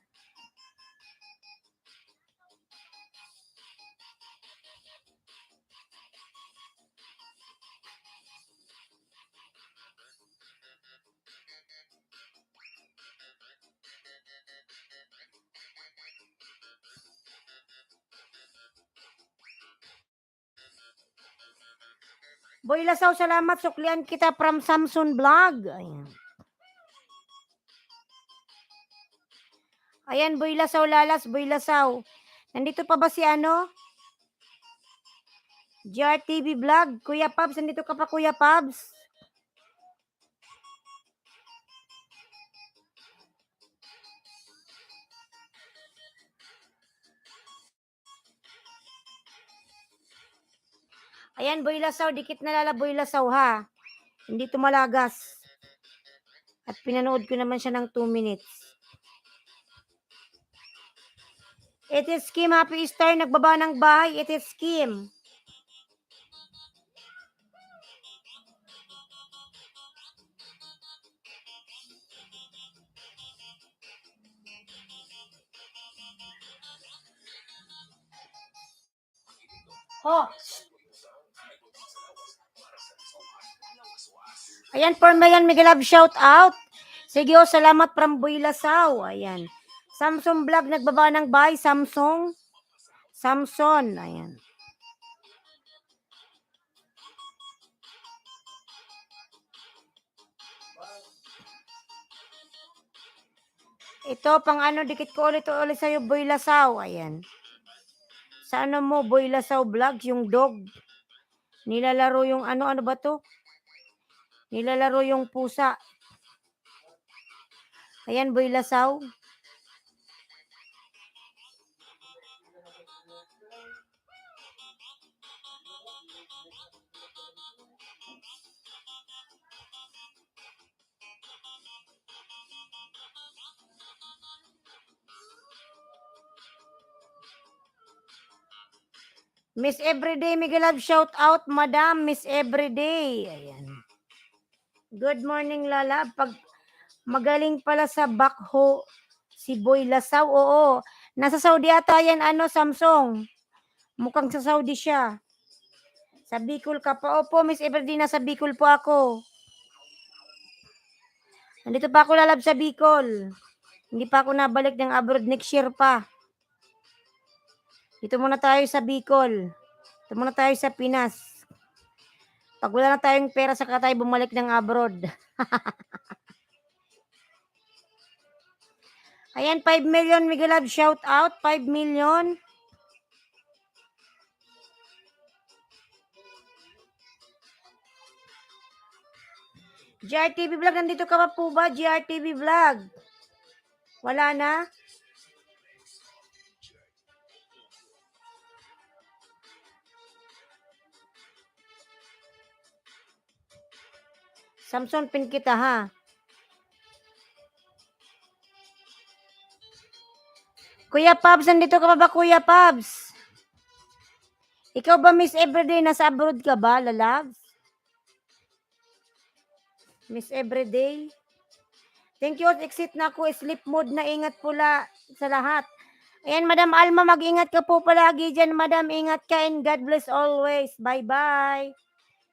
Boy Lasaw, salamat. Suklian kita from Samsung Vlog. Ayan. Ayan, Boy Lasaw, lalas, Boy Lasaw. Nandito pa ba si ano? GRTV Vlog. Kuya Pabs, nandito ka pa, Kuya Pabs? Ayan, Boy Lasaw, dikit na lala, Boy Lasaw, ha. Hindi tumalagas. At pinanood ko naman siya ng 2 minutes. It is Kim Happy Star, nagbaba ng bahay. It is Kim. Oh. Ayan, for Mayan Miguelab, shout out. Sige, oh, salamat from Boy Lasaw. Ayan. Samsung Vlog, nagbaba ng bahay. Samsung. Ayan. Ito, pang ano, dikit ko ulit sa'yo, Boy Lasaw. Ayan. Sa ano mo, Boy Lasaw Vlogs, yung dog. Nilalaro yung ano ba to? Nilalaro yung pusa. Ayan, Boy Lasaw. Miss Everyday, Miguel Love, shout out, Madam Miss Everyday. Ayan. Good morning, Lala. Pag magaling pala sa backhoe si Boy Lasaw. Oo. Nasa Saudi ata yan, Samsung. Mukhang sa Saudi siya. Sa Bicol ka pa. Opo, Miss Everyday, nasa Bicol po ako. Nandito pa ako, lalab, sa Bicol. Hindi pa ako nabalik ng abroad, next year pa. Dito muna tayo sa Bicol. Dito muna tayo sa Pinas. Pag wala na tayong pera, saka tayo bumalik ng abroad. Ayan, 5 million, Miguel Love, shout out, 5 million. GRTV Vlog, nandito ka pa po ba? GRTV Vlog. Wala na? Samson, pin kita ha. Kuya Pabs, nandito ka pa ba, Kuya Pabs? Ikaw ba, Miss Everyday, nasa abroad ka ba, lalabs? Miss Everyday? Thank you, exit na ako, sleep mode na, ingat pula sa lahat. Ayan, Madam Alma, mag-ingat ka po palagi dyan, Madam, ingat ka and God bless always. Bye-bye.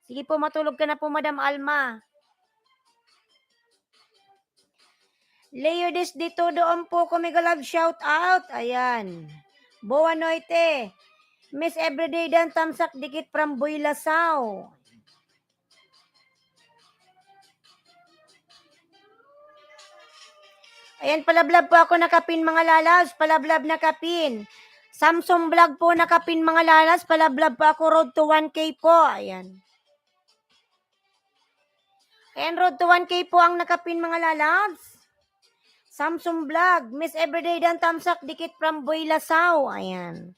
Sige po, matulog ka na po, Madam Alma. Leo Des dito doon po ko, Miguel Love, shout out. Ayan. Boa noite. Miss Everyday dan tamsak dikit from Boy Lasaw. Ayan, palablab po ako nakapin, mga lalas. Palablab nakapin. Samsung vlog po nakapin, mga lalas. Palablab po ako, road to 1K po. Ayan. Ayan, road to 1K po ang nakapin, mga lalas. Samsung vlog. Miss Everyday dan tamsak dikit from Boy Lasaw. Ayan.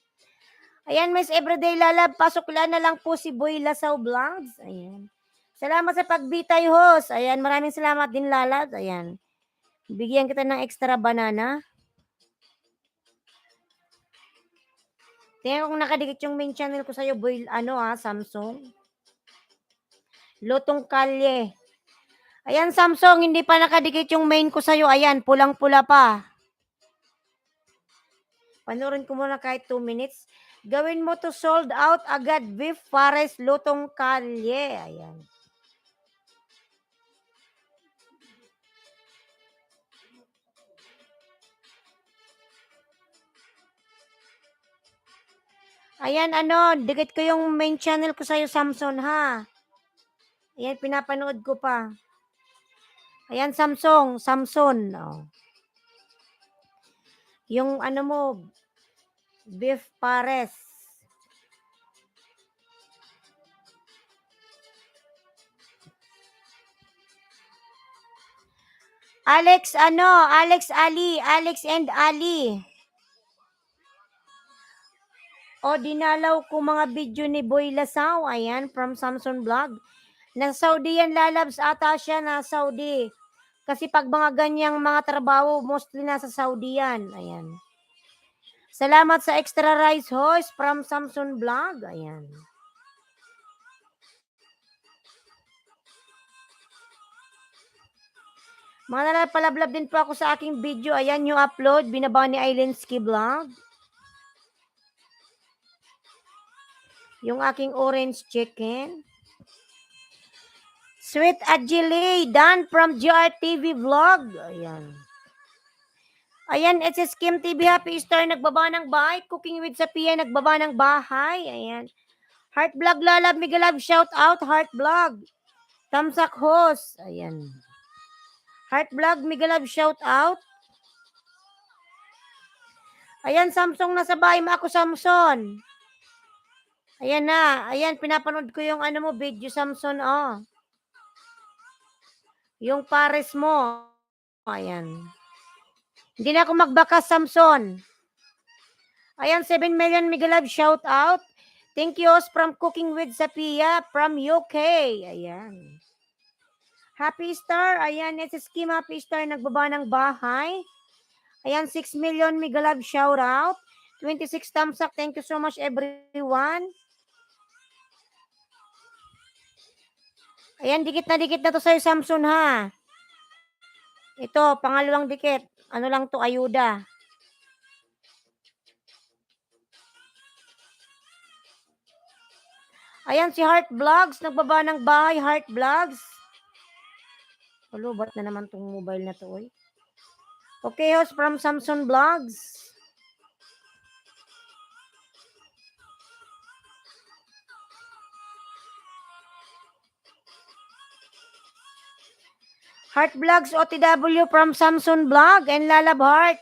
Ayan, Miss Everyday Lalab, pasok na lang po si Boy Lasaw Vlogs. Ayan. Salamat sa pagbitay, host. Ayan, maraming salamat din, Lalab. Ayan. Bigyan kita ng extra banana. Tingnan kung nakadikit yung main channel ko sa'yo, Boy, Samsung. Lotong Kalye. Ayan, Samsung, hindi pa nakadikit yung main ko sa'yo. Ayan, pulang-pula pa. Panoorin ko muna kahit 2 minutes. Gawin mo to sold out agad, Beef Pares Lotong Kalye. Ayan. Ayan, dikit ko yung main channel ko sa'yo, Samsung, ha? Ayan, pinapanood ko pa. Ayan, Samsung. Oh. Yung mo, Beef Pares. Alex Ali, Alex and Ali. O, dinalaw ko mga video ni Boy Lasaw. Ayan, from Samsung Vlog. Nasa Saudi yan, lalabs ata siya na Saudi. Kasi pag mga ganyang mga trabaho, mostly nasa Saudi yan. Ayan. Salamat sa extra rice, host, from Samsung Vlog. Ayan. Mga nalalapalablab din po ako sa aking video. Ayan yung upload. Binaba ni Ailenski Vlog. Yung aking orange chicken. Sweet Agile, done from GRTV Vlog. Ayan. Ayan, it's Kim TV Happy Star, nagbaba ng bahay. Cooking with Sapia, nagbaba ng bahay. Ayan. Heart Vlog, Lalab, Miguel Love, shout out. Heart Vlog. Tamsak host. Ayan. Heart Vlog, Miguel Love, shout out. Ayan, Samsung, nasa bahay mo ako, Samson. Ayan na. Ayan, pinapanood ko yung ano mo, video, Samson, oh. Yung pares mo. Ayan. Hindi na ako magbakas, Samson. Ayan, 7 million Miguel Love, shout out. Thank you from Cooking with Sapia from UK. Ayan. Happy Star. Ayan, it's Kim Happy Star, nagbaba ng bahay. Ayan, 6 million Miguel Love, shout out. 26 thumbs up. Thank you so much, everyone. Ayan, dikit na to sa'yo, Samson, ha. Ito, pangalawang dikit. Ano lang to, ayuda. Ayan, si Heart Vlogs. Nagbaba ng bahay, Heart Vlogs. Hello, ba't na naman tong mobile na to, oy? Okay, host from Samson Vlogs. Heart Vlogs OTW from Samson Vlog and Lalab Heart.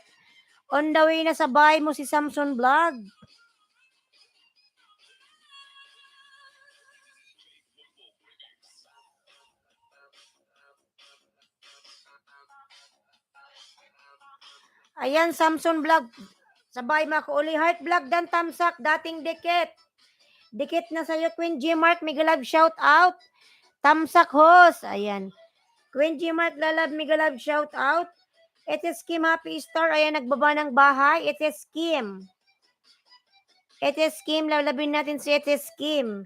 On the way na sa bahay mo si Samson Vlog. Ayan, Samson Vlog. Sa bahay mo ako uli. Heart Vlog dan Tamsak. Dating dikit. Dikit na sa'yo, Queen G Mark. Miguel Love, shout out. Tamsak host. Ayan. Queen G Mark, Lalab, Miguel Love, shout out. It is Kim Happy Star. Ayan, nagbaba ng bahay. It is Kim. It is Kim. Lalabin natin si It is Kim.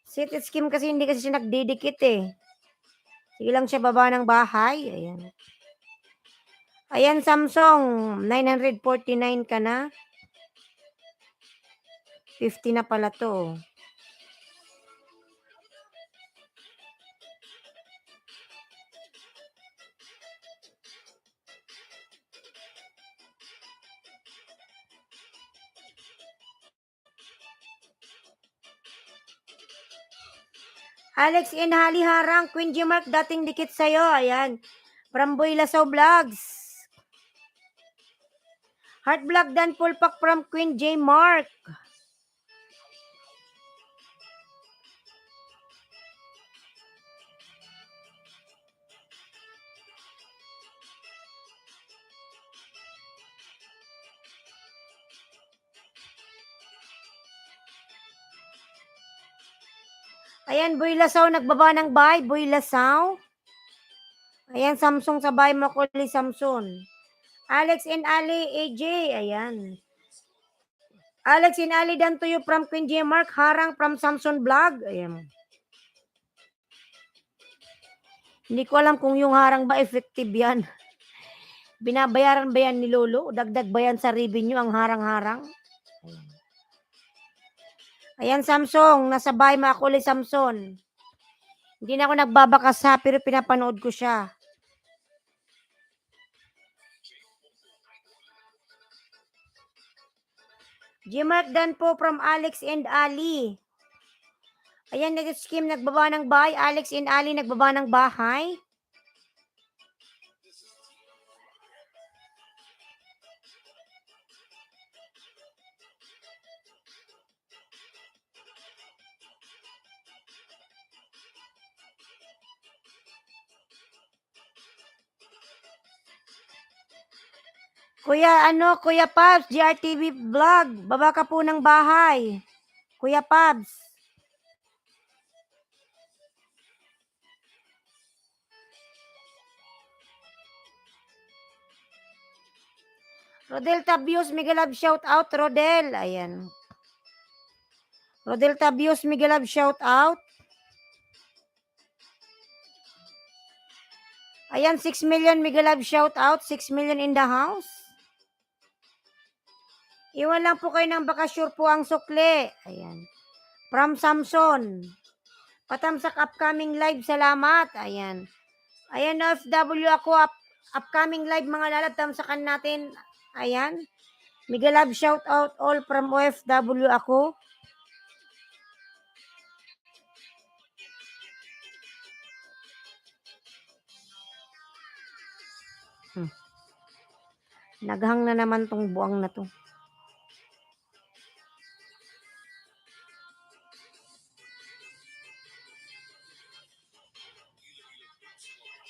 Si It is Kim kasi hindi kasi siya nagdidikit eh. Sige lang siya baba ng bahay. Ayan. Ayan, Samsung. 949 ka na. 50 na pala to. Alex Inhali Harang, Queen G Mark, dating dikit sa'yo. Ayan. From Boy Lasaw Vlogs. Heart Vlog Dan Pulpak from Queen J Mark. Ayan, Boy Lasaw, nagbaba ng bahay. Boy Lasaw. Ayan, Samsung sa bahay mo ko, Samsung. Alex and Ali AJ. Ayan. Alex and Ali Dan to you from Queen J Mark. Harang from Samsung Vlog. Ayan. Hindi ko alam kung yung harang ba effective yan. Binabayaran ba yan ni Lolo? Dagdag ba yan sa revenue ang harang-harang? Ayan. Ayan, Samsung. Nasa bahay mo ako ulit, Samson. Hindi na ako nagbabakas ha, pero pinapanood ko siya. Gmark Dan po from Alex and Ali. Ayan, nag-scheme, nagbaba ng bahay. Alex and Ali, nagbaba ng bahay. Kuya Pabs, GRTV Vlog. Baba ka po ng bahay. Kuya Pabs. Rodel Tabios, Miguel Love, shout out. Rodel, ayan. Rodel Tabios, Miguel Love, shout out. Ayan, 6 million, Miguel Love, shout out. 6 million in the house. Iwan lang po kayo ng bakasyon po ang sukli. Ayan. From Samson. Patamsak upcoming live, salamat. Ayan. Ayan, OFW ako, upcoming live mga lalab, tamsakan natin. Ayan. Miguel Love, shout out all from OFW ako. Naghang na naman tong buwang na to.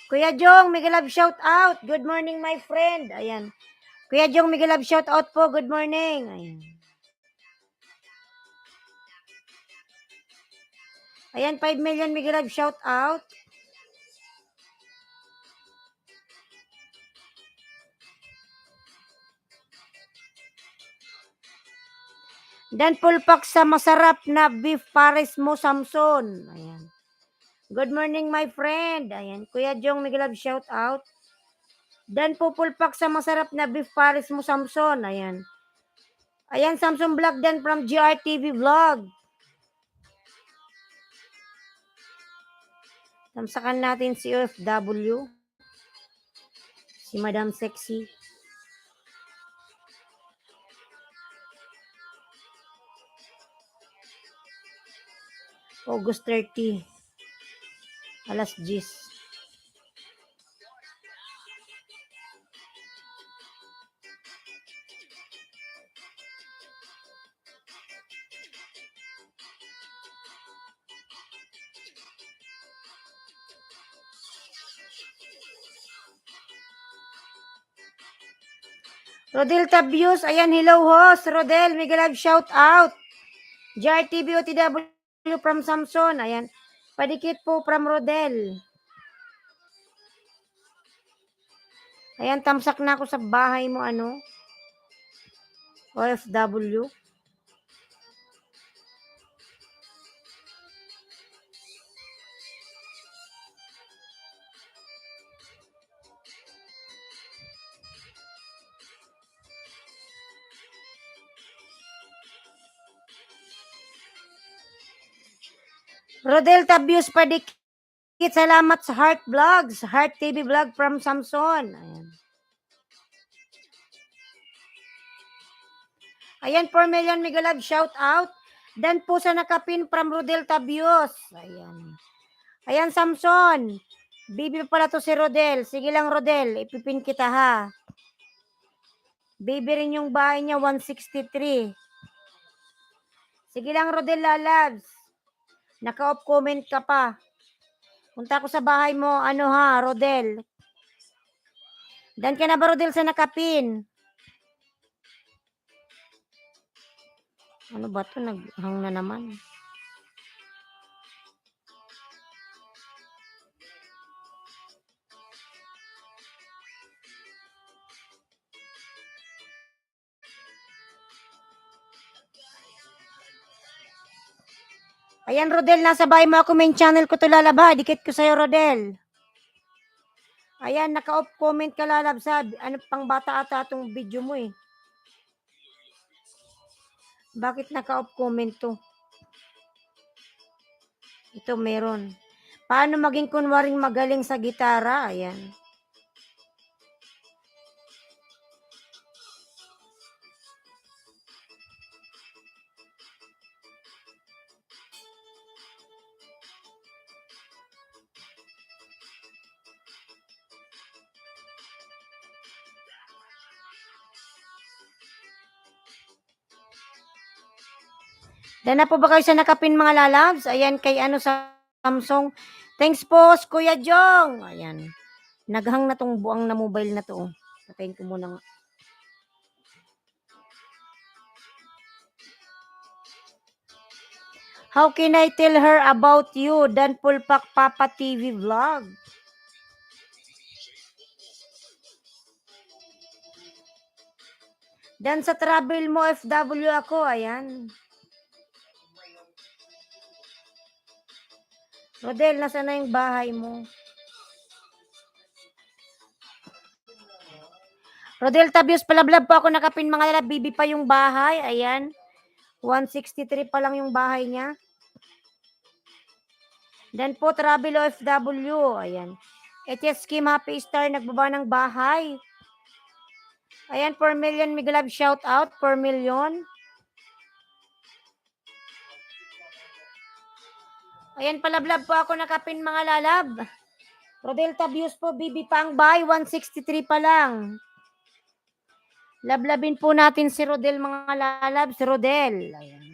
Kuya Jong, mega love shout out. Good morning, my friend. Ayan. Kuya Jong, mega love shout out po. Good morning. Ayan. Ayan, 5 million mega love shout out. Dan pulpak sa masarap na beef pares mo, Samson. Ayan. Good morning, my friend. Ayan. Kuya Jong, mega love shout out. Dan pupulpak sa masarap na beef pares mo, Samson. Ayan. Ayan, Samson Vlog dan from GRTV Vlog. Tamsakan natin si OFW. Si Madam Sexy. August 30. Alas 10. Rodel Tabius, ayan, hello host. Rodel, mega live shout out. JRTV OTW from Samson, ayan. Padikit po from Rodel. Ayan, tamsak na ako sa bahay mo, ano? OFW. Rodel Tabius, padikit. Salamat sa Heart Vlogs. Heart TV Vlog from Samson. Ayan. Ayan, 4 million mega love shout out. Dan po sa nakapin from Rodel Tabios. Ayan. Ayan, Samson. Bibi pala to si Rodel. Sige lang, Rodel. Ipipin kita, ha. Bibi rin yung bahay niya, 163. Sige lang, Rodel Lalabs. Naka-off comment ka pa. Punta ko sa bahay mo, ano ha, Rodel. Dan ka na ba, Rodel, sa nakapin? Ano ba to? Naghang na naman. Ayan, Rodel, nasa bahay mo ako, main channel ko to, lalaba. Dikit ko sa'yo, Rodel. Ayan, naka-off comment ka, lalab, sa ano pang bata ata itong video mo eh. Bakit naka-off comment to? Ito, meron. Paano maging kunwaring magaling sa gitara? Ayan. Dan na po ba kayo sa nakapin, mga lalabs? Ayan, kay ano sa Samsung. Thanks po, Kuya Jong. Ayan. Naghang na tong buang na mobile na to. Patayin ko muna nga. How can I tell her about you? Dan Pulpak Papa TV Vlog. Dan sa travel mo, FW ako. Ayan. Rodel, nasa na yung bahay mo? Rodel Tabios, palablab po ako nakapin, mga lalab. Bibi pa yung bahay. Ayan. 163 pa lang yung bahay niya. Dan po, Travel OFW. Ayan. HS Kim Happy Star, nagbaba ng bahay. Ayan, 4 million, Migalab, shout out, 4 million. Ayan, palablab po ako nakapin, mga lalab. Rodel Tabios po, Bibi pa ang bahay, 163 pa lang. Lablabin po natin si Rodel, mga lalab, si Rodel. Ayan.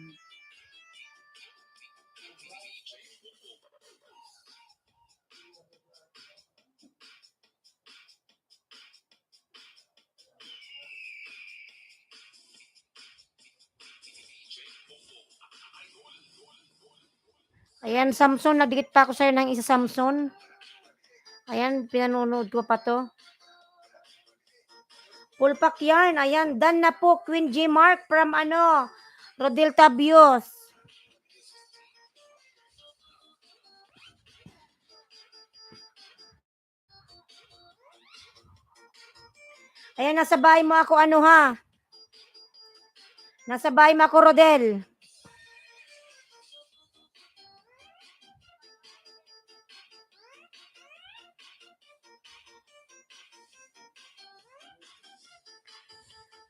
Ayan, Samson, nagdikit pa ako sa'yo ng isa, Samson. Ayan, pinanonood ko pa 'to. Pulpak yarn, ayan, done na po, Queen G. Mark from Rodel Tabios. Ayan, nasa bahay mo ako, ha? Nasa bahay mo ako, Rodel.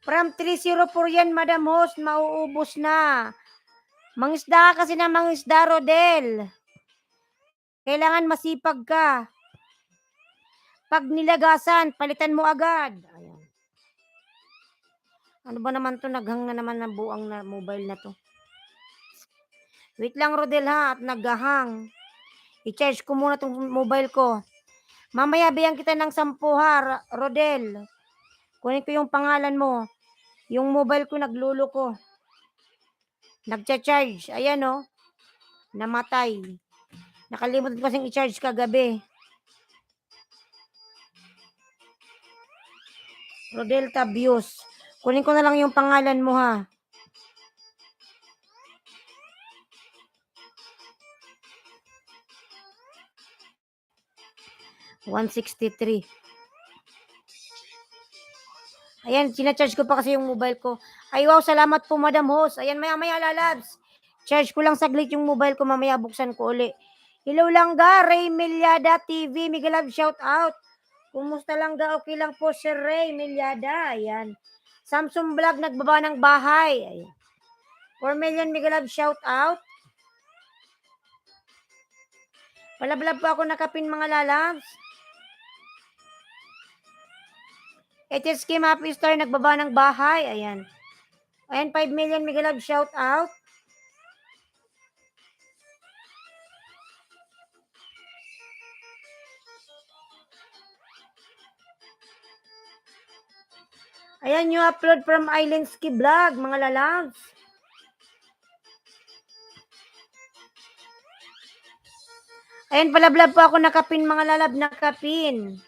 From 304 yan, Madam Host, mauubos na. Mangisda ka kasi na mangisda, Rodel. Kailangan masipag ka. Pag nilagasan, palitan mo agad. Ayan. Ano ba naman to? Naghang na naman ng buang na mobile na to. Wait lang, Rodel, ha? At naghahang. I-charge ko muna tong mobile ko. Mamaya bigyan kita ng 10, ha, Rodel. Kunin ko yung pangalan mo. Yung mobile ko naglulo ko. Nagcha-charge. Ayan, oh. Namatay. Nakalimutan ko kasing i-charge kagabi. Rodel Tabios. Kunin ko na lang yung pangalan mo, ha. $163. Ayan, sinacharge ko pa kasi yung mobile ko. Ay, wow, salamat po, Madam Host. Ayan, maya-maya, lalabs. Charge ko lang saglit yung mobile ko, mamaya buksan ko uli. Hello Langga, Ray Milyada TV, Miguelab, shout out. Kumusta Langga? Okay lang po, Sir Ray Milyada. Ayan. Samsung Vlog, nagbaba ng bahay. Ayan. 4 million, Miguelab, shout out. Palablab po ako nakapin, mga lalabs. HSK Happy Star, nagbaba ng bahay. Ayan. Ayan, 5 million, Miguelab, shout out. Ayan, new upload from Islandski Vlog, mga lalabs. Ayan, palablab po ako nakapin, mga lalab, nakapin.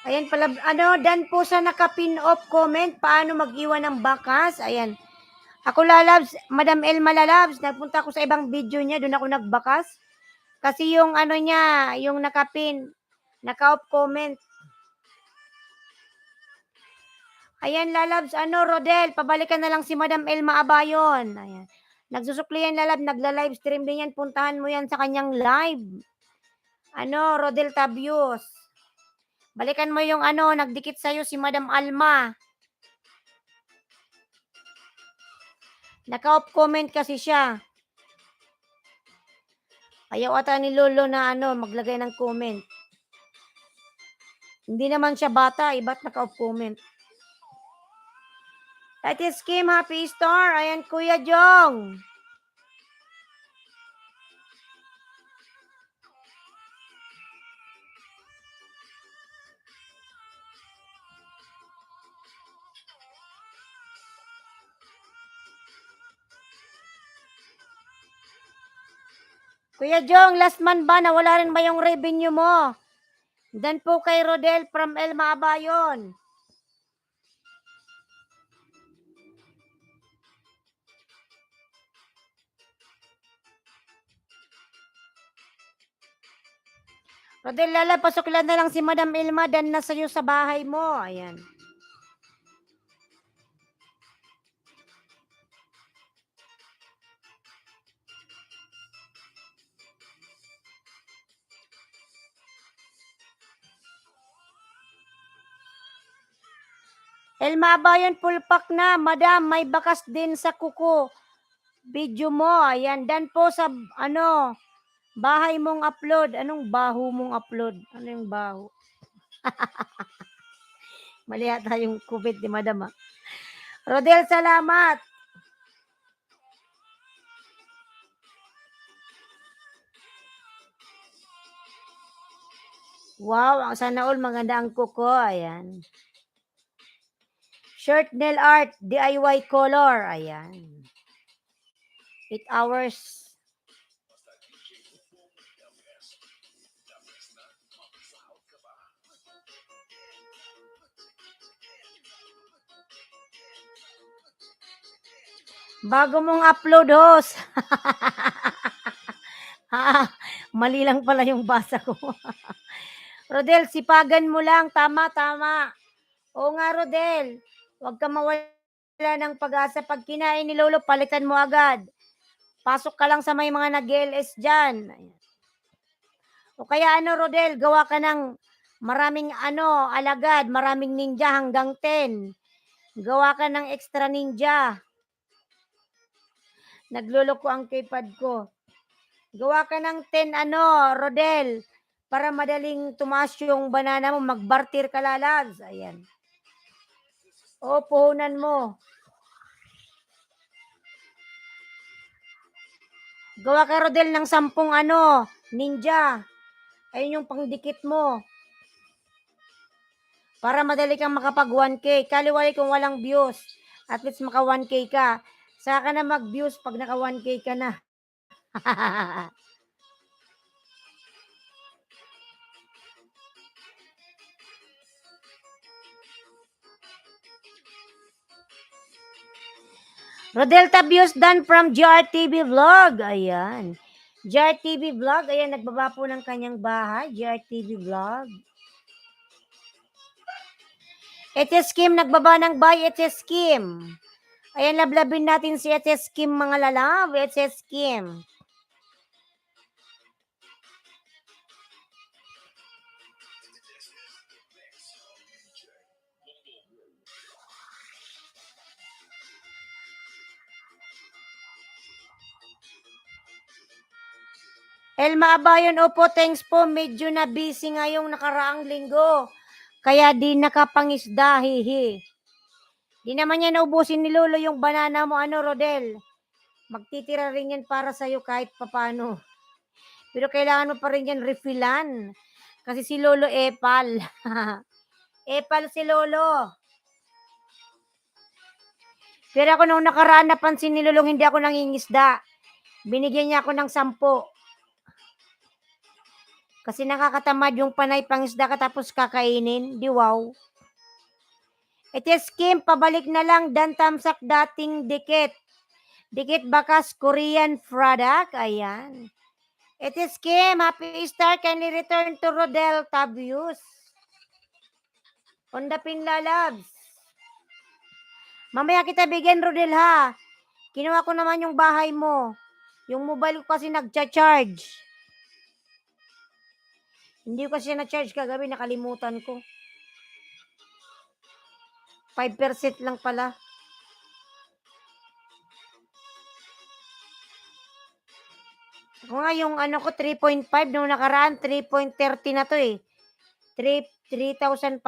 Ayan pala, dan po sa naka-pin off comment, paano mag-iwan ng bakas. Ayan. Ako lalabs, Madam Elma lalabs, nagpunta ako sa ibang video niya, doon ako nagbakas. Kasi yung niya, yung naka-pin, naka-off comment. Ayan lalabs, Rodel, pabalikan na lang si Madam Elma Abayon. Ayan. Nagsusukli yan lalab, nagla-live stream din yan, puntahan mo yan sa kanyang live. Rodel Tabios. Balikan mo yung nagdikit sa'yo si Madam Alma. Naka-off comment kasi siya. Ayaw ata ni Lolo na maglagay ng comment. Hindi naman siya bata, ba't naka-off comment? That is Kim, Happy Star. Ayan, Kuya Jong. Kuya Jong, last month ba, nawala rin ba yung revenue mo? Dan po kay Rodel from Elma Abayon. Rodel, pasok lang na lang si Madam Elma, dan na sa'yo sa bahay mo. Ayan. Elma Abayon, pulpak na. Madam, may bakas din sa kuko. Video mo. Ayan, dan po sa, bahay mong upload. Anong baho mong upload? Ano yung baho? Mali yata yung COVID ni Madam. Rodel, salamat. Wow, sana all maganda ang kuko. Ayan. Shirt nail art, DIY color. Ayan. 8 hours. Bago mong upload, host. Mali lang pala yung basa ko. Rodel, sipagan mo lang. Tama, tama. Oo nga, Rodel. Huwag ka mawala ng pag-asa. Pag kinain ni Lolo, palitan mo agad. Pasok ka lang sa may mga nag-LS dyan. O kaya Rodel, gawa ka ng maraming alagad, maraming ninja hanggang 10. Gawa ka ng extra ninja. Nagluloko ang keypad ko. Gawa ka ng 10 Rodel, para madaling tumaas yung banana mo, magbartir ka lalags. Ayan. O, puhunan mo. Gawa ka, Rodel, ng 10 ninja. Ayun yung pangdikit mo. Para madali kang makapag 1K. Kaliwali kung walang views. At least maka 1K ka. Saka na mag-views pag naka 1K ka na. Rodel Tabios done from GRTV Vlog. Ayan. GRTV Vlog. Ayan, nagbaba po ng kanyang bahay. GRTV Vlog. Ete Kim, nagbaba ng bahay. Ete Kim. Ayan, lablabin natin si Ete Kim, mga lalab. Ete Kim. Elma Abayon, opo, thanks po. Medyo na busy ngayong nakaraang linggo. Kaya di nakapangisda, hihi. Di naman yan naubusin ni Lolo yung banana mo, Rodel. Magtitira rin yan para sa'yo kahit papano. Pero kailangan mo pa rin yan refillan. Kasi si Lolo epal. Epal si Lolo. Pero ako nung nakaraan napansin ni Lolo, hindi ako nangingisda. Binigyan niya ako ng 10. Kasi nakakatamad yung panay pangisda ka tapos kakainin. Di wow. It is Kim, pabalik na lang dan tamsak dating dikit. Dikit bakas Korean product. Ayan. It is Kim, happy Easter. Kindly return to Rodel Tabius. On the Pinla Labs. Mamaya kita bigyan, Rodel, ha. Kinuha ko naman yung bahay mo. Yung mobile ko kasi nagcha-charge. Hindi ko kasi na-charge kagabi, nakalimutan ko. 5% lang pala. Ako nga yung ko 3.5 nung nakaraan, 3.30 na to eh. 3,530.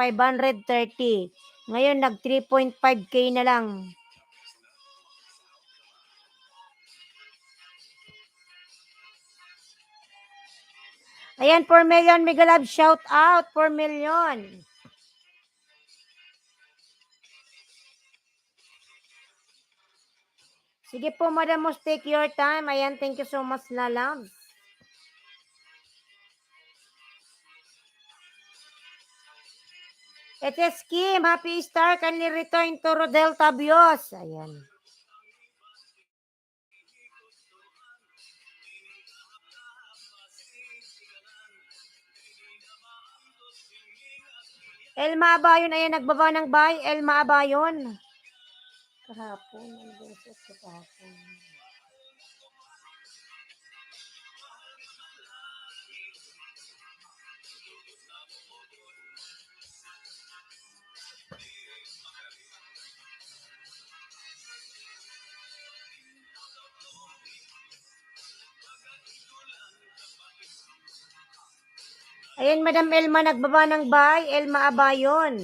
Ngayon nag 3.5k na lang. Ayan, 4 million Mega Love, shout out, 4 million. Sige po, Madam Mos, take your time. Ayan, thank you so much, Lalabs. It is Kim, happy Easter, kindly return to Rodel Tabios. Ayan. Elma Abayon, ayan, nagbaba ng bahay. Elma Abayon. Kahapon, kahapon. Ayan, Madam Elma, nagbaba ng bahay. Elma Abayon.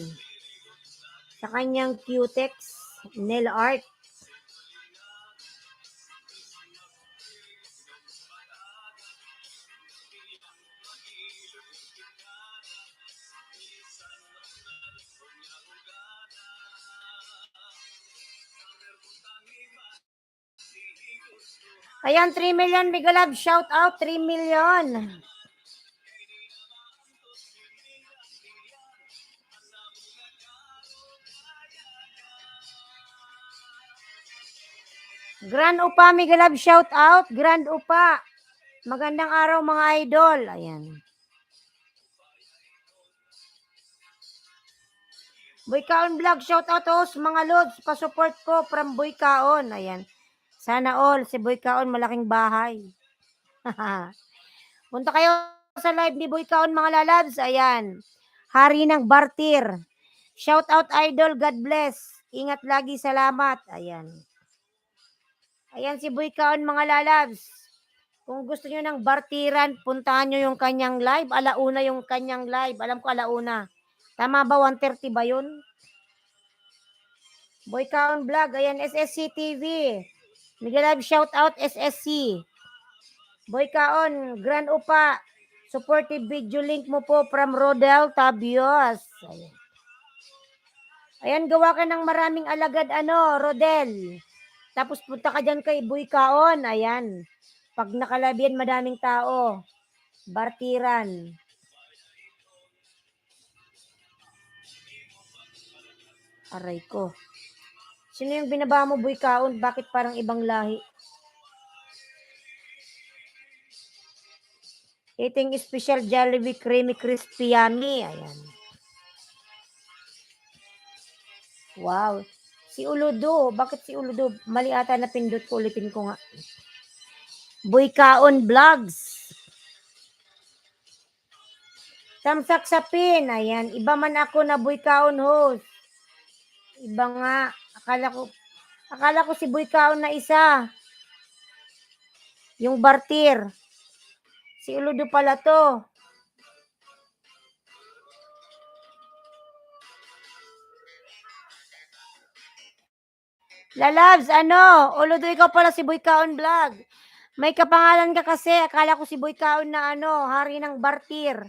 sa kanyang Cutex nail art. Ayan, 3 million, Mega Love, shout out, 3 million. Grand Upa, Mega Love, shout out, Grand Upa. Magandang araw mga idol. Ayan. Boykaon Vlog, shout out host, mga lods, pa-support ko from Boykaon. Ayan. Sana all, si Boykaon, malaking bahay. Punta kayo sa live ni Boykaon mga lalabs. Ayan. Hari ng Bartir. Shout out idol, God bless. Ingat lagi, salamat. Ayan. Ayan si Boykaon mga lalabs. Kung gusto nyo ng bartiran, puntahan nyo yung kanyang live. Alauna yung kanyang live. Alam ko alauna. Tama ba? 1:30 ba yun? Boykaon Vlog. Ayan, SSC TV. Mega Live shout out SSC. Boykaon, Grand Upa. Supportive video link mo po from Rodel Tabios. Ayan. Ayan, gawa ka ng maraming alagad Rodel. Tapos punta ka dyan kay Boykaon. Ayan. Pag nakalabian, madaming tao. Bartiran. Aray ko. Sino yung binaba mo, Boykaon? Bakit parang ibang lahi? Eating special Jollibee creamy crispy yummy. Ayan. Wow. Si Uludo. Bakit si Uludo? Mali ata na pindot ko. Ulitin ko nga. Boykaon Vlogs. Tamsak sa pin. Ayan. Iba man ako na Boykaon host. Iba nga. Akala ko si Boykaon na isa. Yung Bartir. Si Uludo pala to. Lalabs, Uludo, ikaw pala si Boykaon Vlog. May kapangalan ka kasi. Akala ko si Boykaon na hari ng Bartir.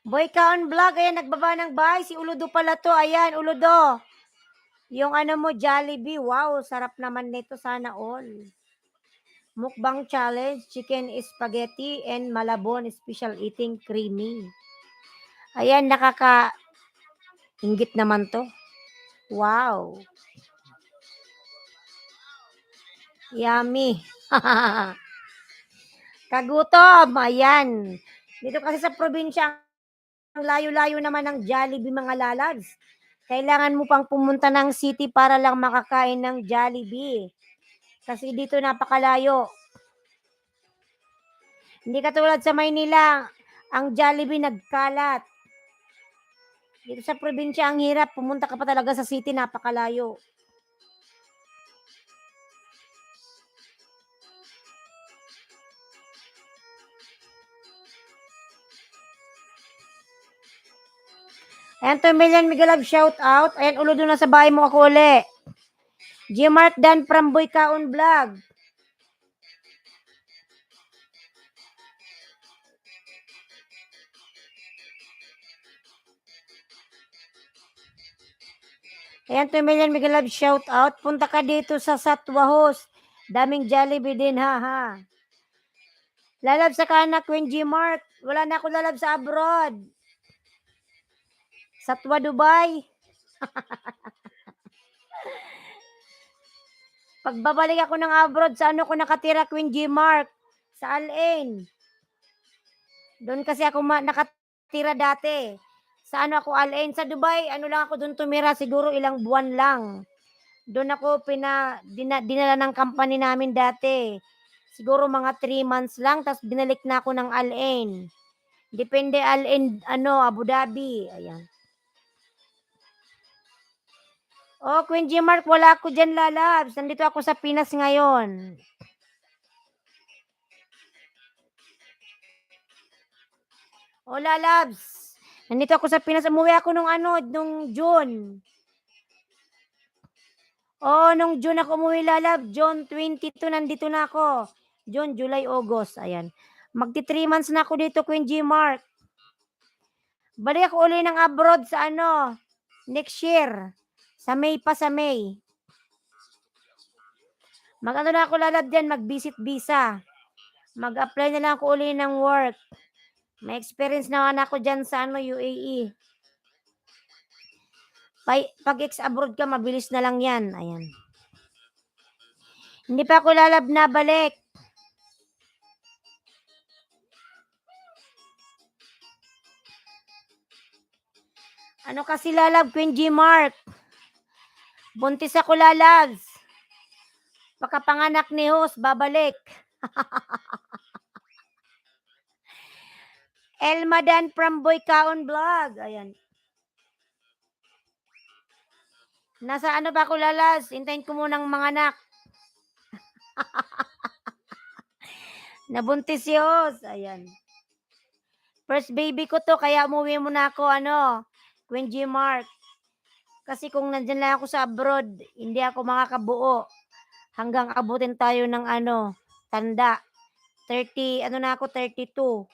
Boykaon Vlog, ayan, nagbaba ng bahay. Si Uludo pala to. Ayan, Uludo. Yung mo, Jollibee. Wow, sarap naman nito. Sana all. Mukbang challenge, chicken spaghetti and Malabon special eating creamy. Ayan, inggit naman to. Wow. Yummy. Kagutom. Ayan. Dito kasi sa probinsya, ang layo-layo naman ng Jollibee mga lalads. Kailangan mo pang pumunta ng city para lang makakain ng Jollibee. Kasi dito napakalayo. Hindi katulad sa Maynila, ang Jollibee nagkalat. Dito sa probinsya, ang hirap. Pumunta ka pa talaga sa city, napakalayo. Ayan, 2 million Mega Love shout out. Ayan, Uludo na sa bahay mo ako uli. Gmark Dan from Boykaon Vlog. Ayan, 2 million Mega Love shout out. Punta ka dito sa Satwa Host. Daming Jollibee din, ha. Lalab sa kanak, Queen Gmark. Wala na ako lalab sa abroad. Satwa Dubai. Pagbabalik ako ng abroad, sa ko nakatira, Queen Gmark? Sa Al-Ain. Doon kasi ako nakatira dati. Sa ako Al-Ain? Sa Dubai, lang ako doon tumira, siguro ilang buwan lang. Doon ako dinala ng company namin dati. Siguro mga 3 months lang, tapos binalik na ako ng Al-Ain. Depende Al-Ain, Abu Dhabi. Ayan. Oh, Queen Gmark, wala ako dyan, lalabs. Nandito ako sa Pinas ngayon. Hola, loves. Nandito ako sa Pinas. Umuwi ako nung June. Nung June ako umuwi, lalab. June 22, nandito na ako. June, July, August. Ayan. Magti 3 months na ako dito, Queen G Mark. Balik ako uli ng abroad sa next year. Sa May pa, sa May. Mag-ano na ako lalab dyan, mag-visit visa. Mag-apply na lang ako uli ng work. May experience naman ako dyan sa UAE. Pag ex-abroad ka, mabilis na lang yan. Ayan. Hindi pa ako lalab na balik. Ano kasi lalab, Queen G Mark? Buntis ako lalabs. Pagkapanganak ni host, babalik. Elmadan from Boy Kaon Vlog. Ayan. Nasa ano ba ako lalas? Hintayin ko munang manganak. Nabuntis si host. Ayan. First baby ko to, kaya umuwi muna ako, Queen G Mark. Kasi kung nandyan lang ako sa abroad, hindi ako makakabuo. Hanggang abutin tayo ng tanda. 30, na ako, 32.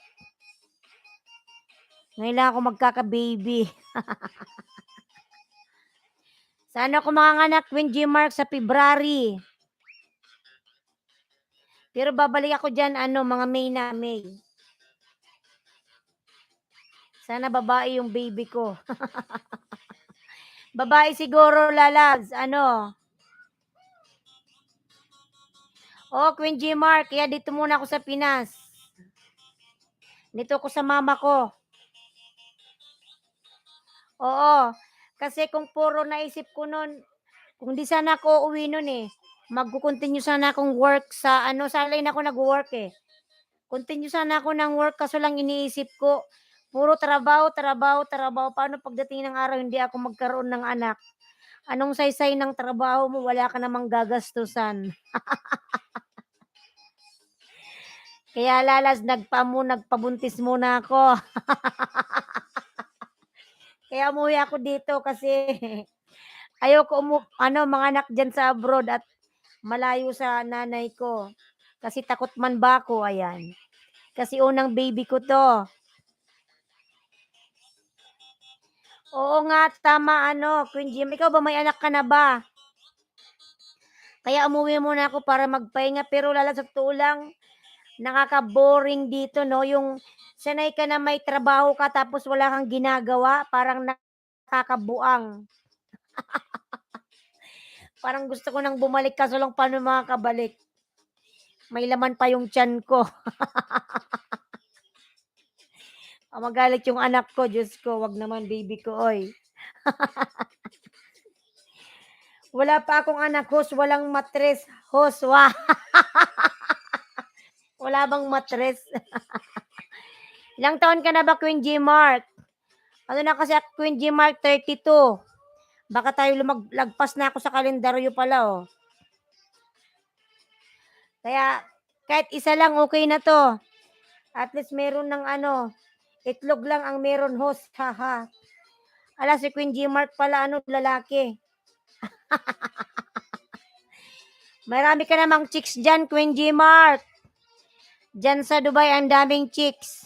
Ngayon lang ako magkaka-baby. Sana ako manganganak, Queen G Mark, sa February. Pero babalik ako dyan, mga May. Sana babae yung baby ko. Babae siguro, lalabs. Queen G Mark, kaya dito muna ako sa Pinas. Dito ako sa mama ko. Oo. Kasi kung puro naisip ko nun, kung di sana ako uwi nun magkukontinue sana akong work sa sa line ako nag-work Continue sana ako ng work, kaso lang iniisip ko, puro trabaho. Paano pagdating ng araw hindi ako magkaroon ng anak? Anong saysay ng trabaho mo, wala ka namang gagastusan. Kaya lalas, nagpabuntis muna ako. Kaya umuwi ako dito kasi ayoko manganak dyan sa abroad at malayo sa nanay ko. Kasi takot man ba ako, ayan. Kasi unang baby ko to. Oo nga, tama Queen Jim. Ikaw ba may anak ka na ba? Kaya umuwi muna ako para magpahinga. Pero lala sa totoo lang, nakaka-boring dito, no? Yung sanay ka na may trabaho ka tapos wala kang ginagawa, parang nakakabuang. Parang gusto ko nang bumalik kaso lang paano makakabalik. May laman pa yung tiyan ko. Magalit yung anak ko, Diyos ko, wag naman baby ko, oy. Wala pa akong anak, host, walang matres. Host, wala bang matres? Ilang taon ka na ba, Queen G Mark? Na kasi ako, Queen G Mark, 32. Baka tayo lagpas na ako sa kalendaryo pala, Kaya, kahit isa lang, okay na to. At least meron ng itlog lang ang meron, host, haha. Ala, si Queen G Mark pala, lalaki. Marami ka namang chicks dyan, Queen G Mark. Dyan sa Dubai, ang daming chicks.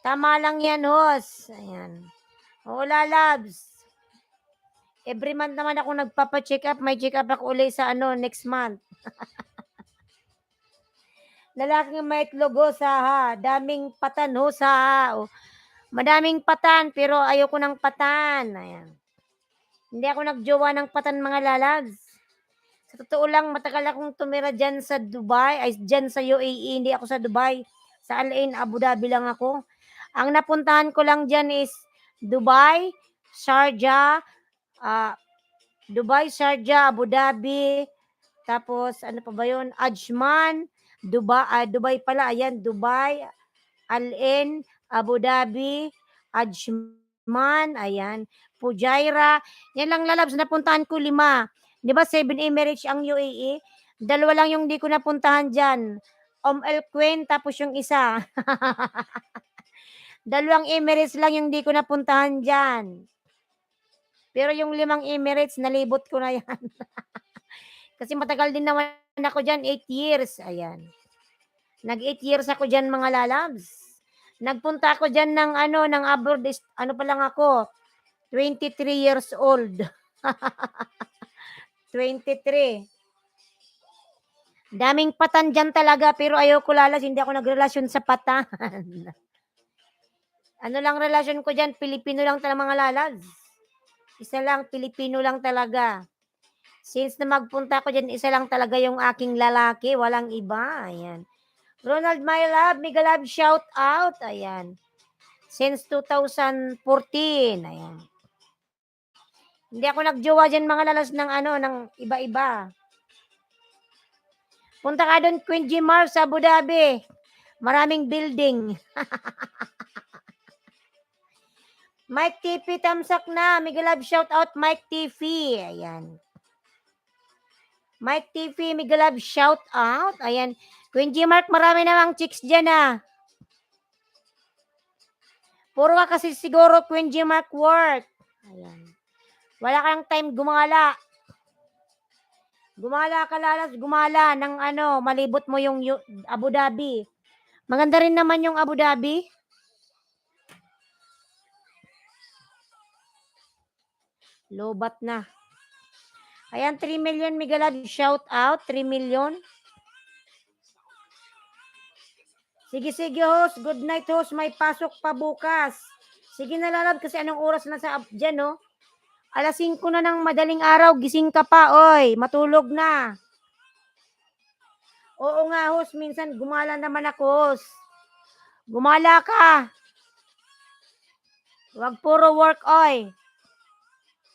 Tama lang yan, host. Ayan. Hola, loves. Every month naman ako nagpapa-check up. May check up ako ulit sa next month. Lalaking may itlog, host, ha. Daming patan, host, ha. Madaming patan, pero ayoko ng patan. Ayan. Hindi ako nagjowa ng patan, mga lalags. Sa totoo lang, matagal akong tumira dyan sa Dubai, dyan sa UAE, hindi ako sa Dubai. Sa Al Ain, Abu Dhabi lang ako. Ang napuntahan ko lang dyan is Dubai, Sharjah, Abu Dhabi, tapos ano pa ba yun? Ajman, Dubai pala, ayan, Dubai, Al Ain, Abu Dhabi, Ajman, ayan, Fujairah. Yan lang lalabs, napuntahan ko 5. Di ba 7 Emirates ang UAE? 2 lang yung di ko napuntahan dyan. El Queen, tapos yung isa. 2 Emirates lang yung di ko napuntahan diyan. Pero yung 5 Emirates nalibot ko na 'yan. Kasi matagal din naman ako diyan, 8 years, ayan. Nag 8 years ako diyan mga lalabs. Nagpunta ako diyan ng ano, ng abroad ano pa lang ako, 23 years old. 23. Daming patan diyan talaga pero ayoko lalas, hindi ako nagrelasyon sa patan. Ano lang relasyon ko diyan, Pilipino lang talaga mga lalabs. Isa lang, Pilipino lang talaga. Since na magpunta ako diyan, isa lang talaga yung aking lalaki, walang iba, ayan. Ronald My Love, mega love shout out, ayan. Since 2014, ayan. Hindi ako nagjowa diyan mga lalas ng ano, ng iba-iba. Punta ka doon, Queen Gmar sa Abu Dhabi. Maraming building. Mike TV, tamsak na. Mega love shout out, Mike TV. Ayan. Mike TV, mega love shout out. Ayan. Queen Gmark, marami namang chicks dyan ah. Puro ka kasi siguro Queen Gmark work. Ayan. Wala kang time gumala. Gumala ka lalas, gumala ng ano, malibot mo yung Abu Dhabi. Maganda rin naman yung Abu Dhabi. Lobat na. Ayan, 3 million mega love shout out, 3 million. Sige, host. Good night, host. May pasok pa bukas. Sige na, lalab, kasi anong oras na sa dyan, no? 5:00 na ng madaling araw, gising ka pa, oy. Matulog na. Oo nga, host. Minsan, gumala naman ako, host. Gumala ka. Wag puro work, oy.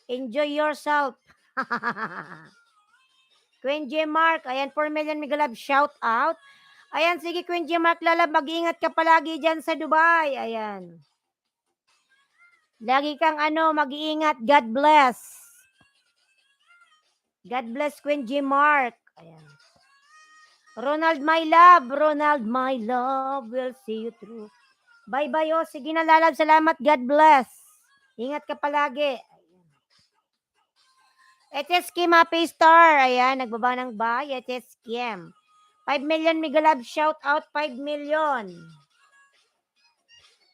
Enjoy yourself. Queen J. Mark, ayan, 4 million mega love shout out. Ayan, sige, Queen J. Mark, lalab, mag-ingat ka palagi dyan sa Dubai. Ayan. Lagi kang ano, mag-iingat. God bless. God bless, Queen G. Mark. Ayan. Ronald, my love, will see you through. Bye-bye, oh. Sige na, lalab. Salamat. God bless. Ingat ka palagi. Etes Kim, Happy Star. Ayan, nagbaba ng bye. Etes Kim. 5 million, mega love, shout out. 5 million.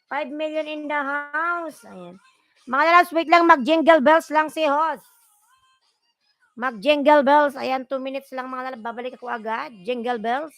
5 million in the house. Ayan. Mga lalabs, wait lang. Mag-jingle bells lang si host. Mag-jingle bells. Ayan, 2 minutes lang mga lalab. Babalik ako agad. Jingle bells.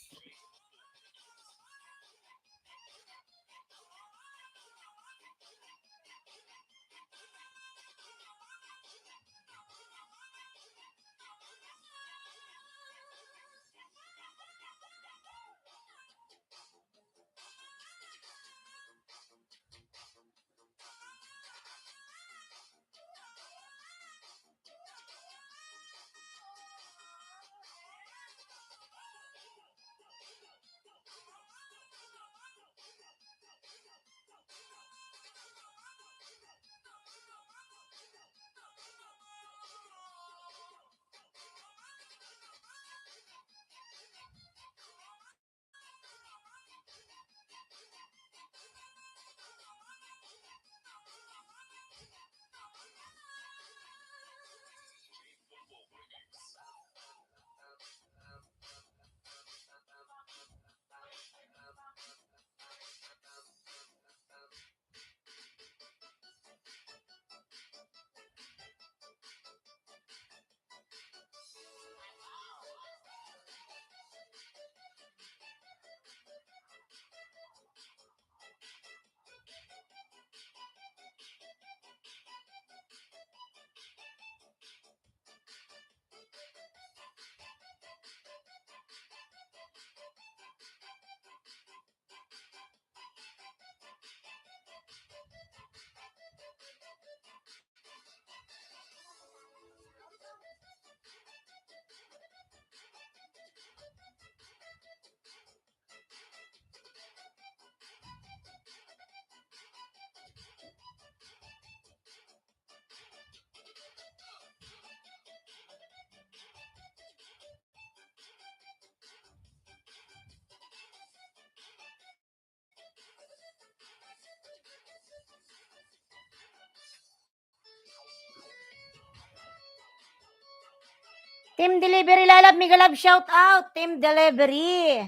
Team Delivery, lalab, mega love, shout out. Team Delivery.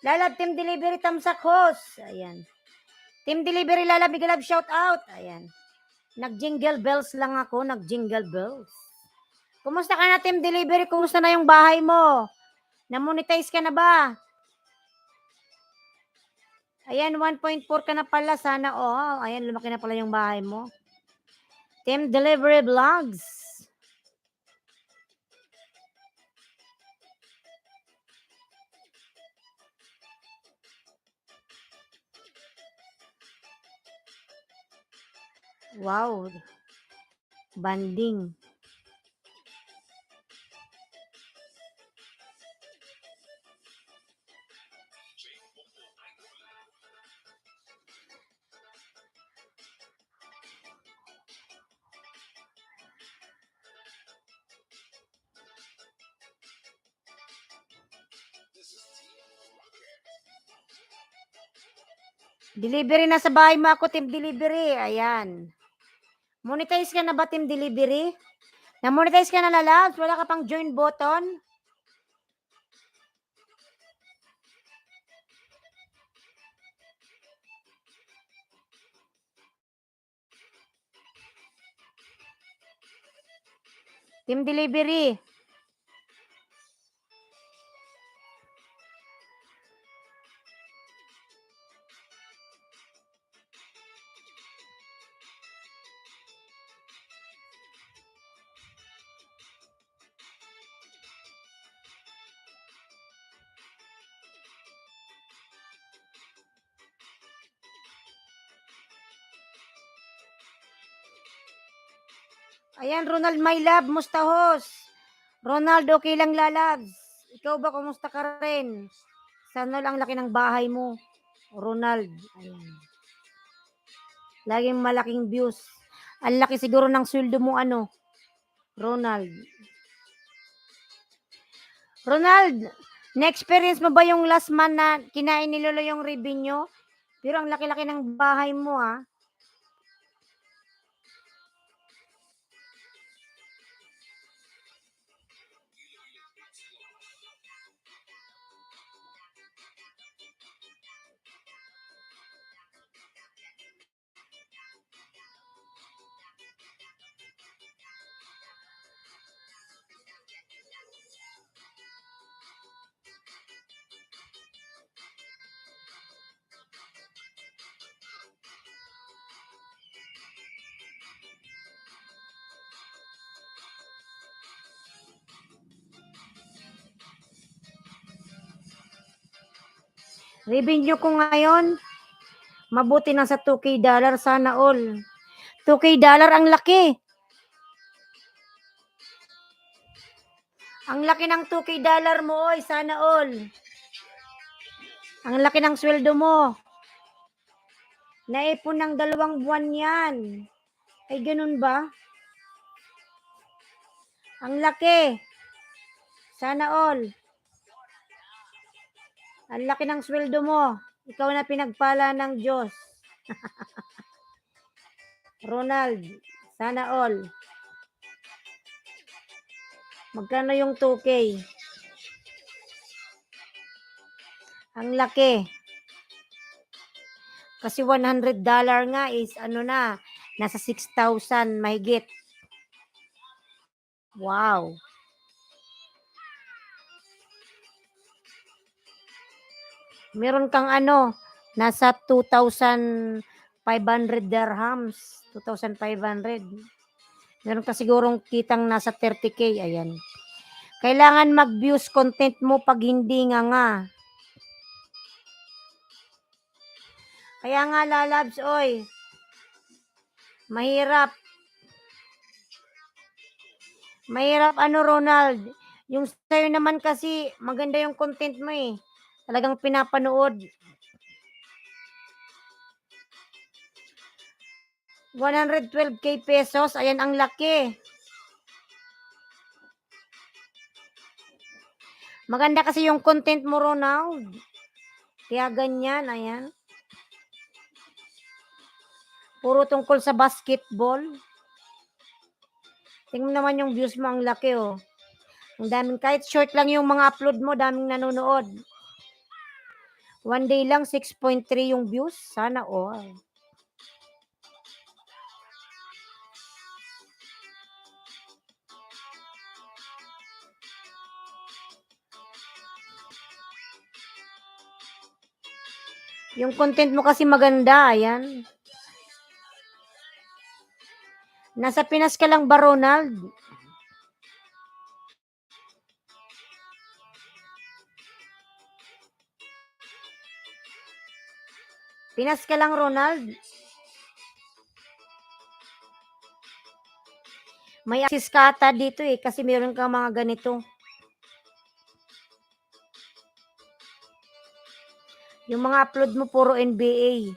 Lalab, Team Delivery, tamsak host. Ayan. Team Delivery, lalab, mega love, shout out. Ayan. Nag-jingle bells lang ako, nag-jingle bells. Kumusta ka na, Team Delivery? Kumusta na yung bahay mo? Na-monetize ka na ba? Ayan, 1.4 ka na pala. Sana, ayan, lumaki na pala yung bahay mo. Team Delivery Vlogs. Wow. Banding. Delivery na sa bahay mo ako, Team Delivery. Ayan. Monetize ka na ba, Team Delivery? Na-monetize ka na, lalabs? Wala ka pang join button? Team Delivery. Ayan, Ronald, my love, musta host? Ronald, okay lang, lalabs. Ikaw ba, kumusta ka rin? Sana lang laki ng bahay mo. Ronald, ayan. Laging malaking views. Ang laki siguro ng sweldo mo, Ronald. Ronald, na-experience mo ba yung last month na kinain ni Lolo yung revenue? Pero ang laki-laki ng bahay mo, ha? Revenue ko ngayon, mabuti na sa 2K dollar, sana all. 2K dollar, ang laki. Ang laki ng 2K dollar mo, oy, sana all. Ang laki ng sweldo mo. Naipon ng 2 buwan yan. Ay, ganun ba? Ang laki. Sana all. Ang laki ng sweldo mo. Ikaw na pinagpala ng Diyos. Ronald, sana all. Magkano yung 2K? Ang laki. Kasi $100 nga is nasa 6,000 mahigit. Wow. Meron kang nasa 2,500 dirhams. 2,500. Meron ka sigurong kitang nasa 30K. Ayan. Kailangan mag-views content mo pag hindi nga. Kaya nga, lalabs, oy. Mahirap. Mahirap, Ronald. Yung sa'yo naman kasi, maganda yung content mo eh. Talagang pinapanood. 112K pesos. Ayan, ang laki. Maganda kasi yung content mo, Ronald. Kaya ganyan, ayan. Puro tungkol sa basketball. Tingnan naman yung views mo, ang laki, oh. Ang daming, kahit short lang yung mga upload mo, daming nanonood. One day lang, 6.3 yung views. Sana all. Yung content mo kasi maganda, ayan. Nasa Pinas ka lang ba, Ronald? Pinas ka lang, Ronald? May access ka ata dito eh, kasi meron kang mga ganito. Yung mga upload mo, puro NBA.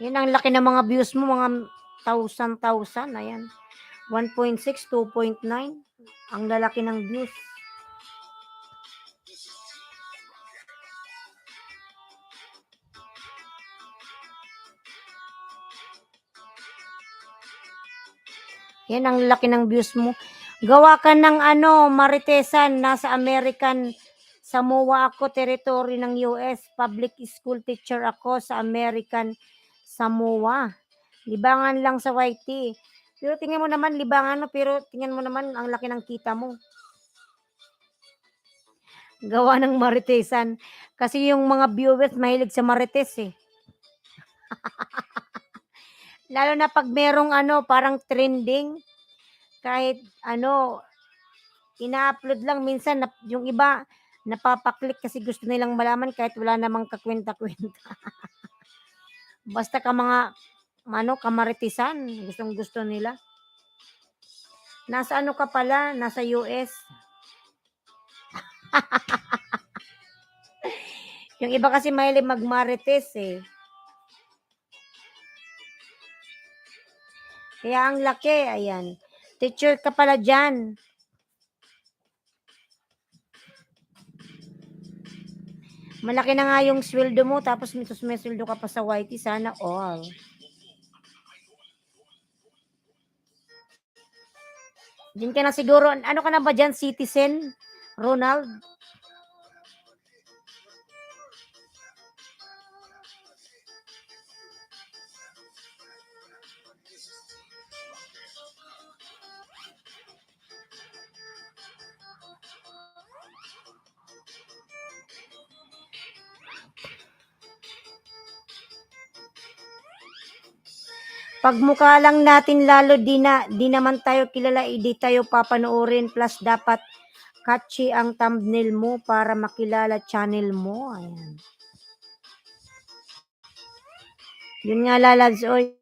Yan ang laki ng mga views mo, mga 1,000. Ayan. 1.6, 2.9. Ang lalaki ng views. Yan ang laki ng views mo. Gawa ka ng Maritesan, nasa American Samoa ako, territory ng US. Public school teacher ako sa American Samoa. Libangan lang sa YT. Pero tingnan mo naman, libangan mo, pero tingnan mo naman, ang laki ng kita mo. Gawa ng Maritesan. Kasi yung mga viewers mahilig sa Marites eh. Lalo na pag merong parang trending, kahit ina-upload lang minsan, yung iba, napapaklik kasi gusto nilang malaman kahit wala namang kakwenta-kwenta. Basta ka mga, kamaritisan, gustong gusto nila. Nasa ka pala, nasa US. Yung iba kasi mahilig magmarites eh. Kaya ang laki, ayan. Teacher ka pala dyan. Malaki na nga yung sweldo mo, tapos may sweldo ka pa sa YT, sana all. Diyan ka na siguro, ano ka na ba dyan, citizen, Ronald? Pagmukha lang natin lalo, di naman tayo kilala, di tayo papanoorin, plus dapat catchy ang thumbnail mo para makilala channel mo. Ayan. Yun nga, lalabs, oy.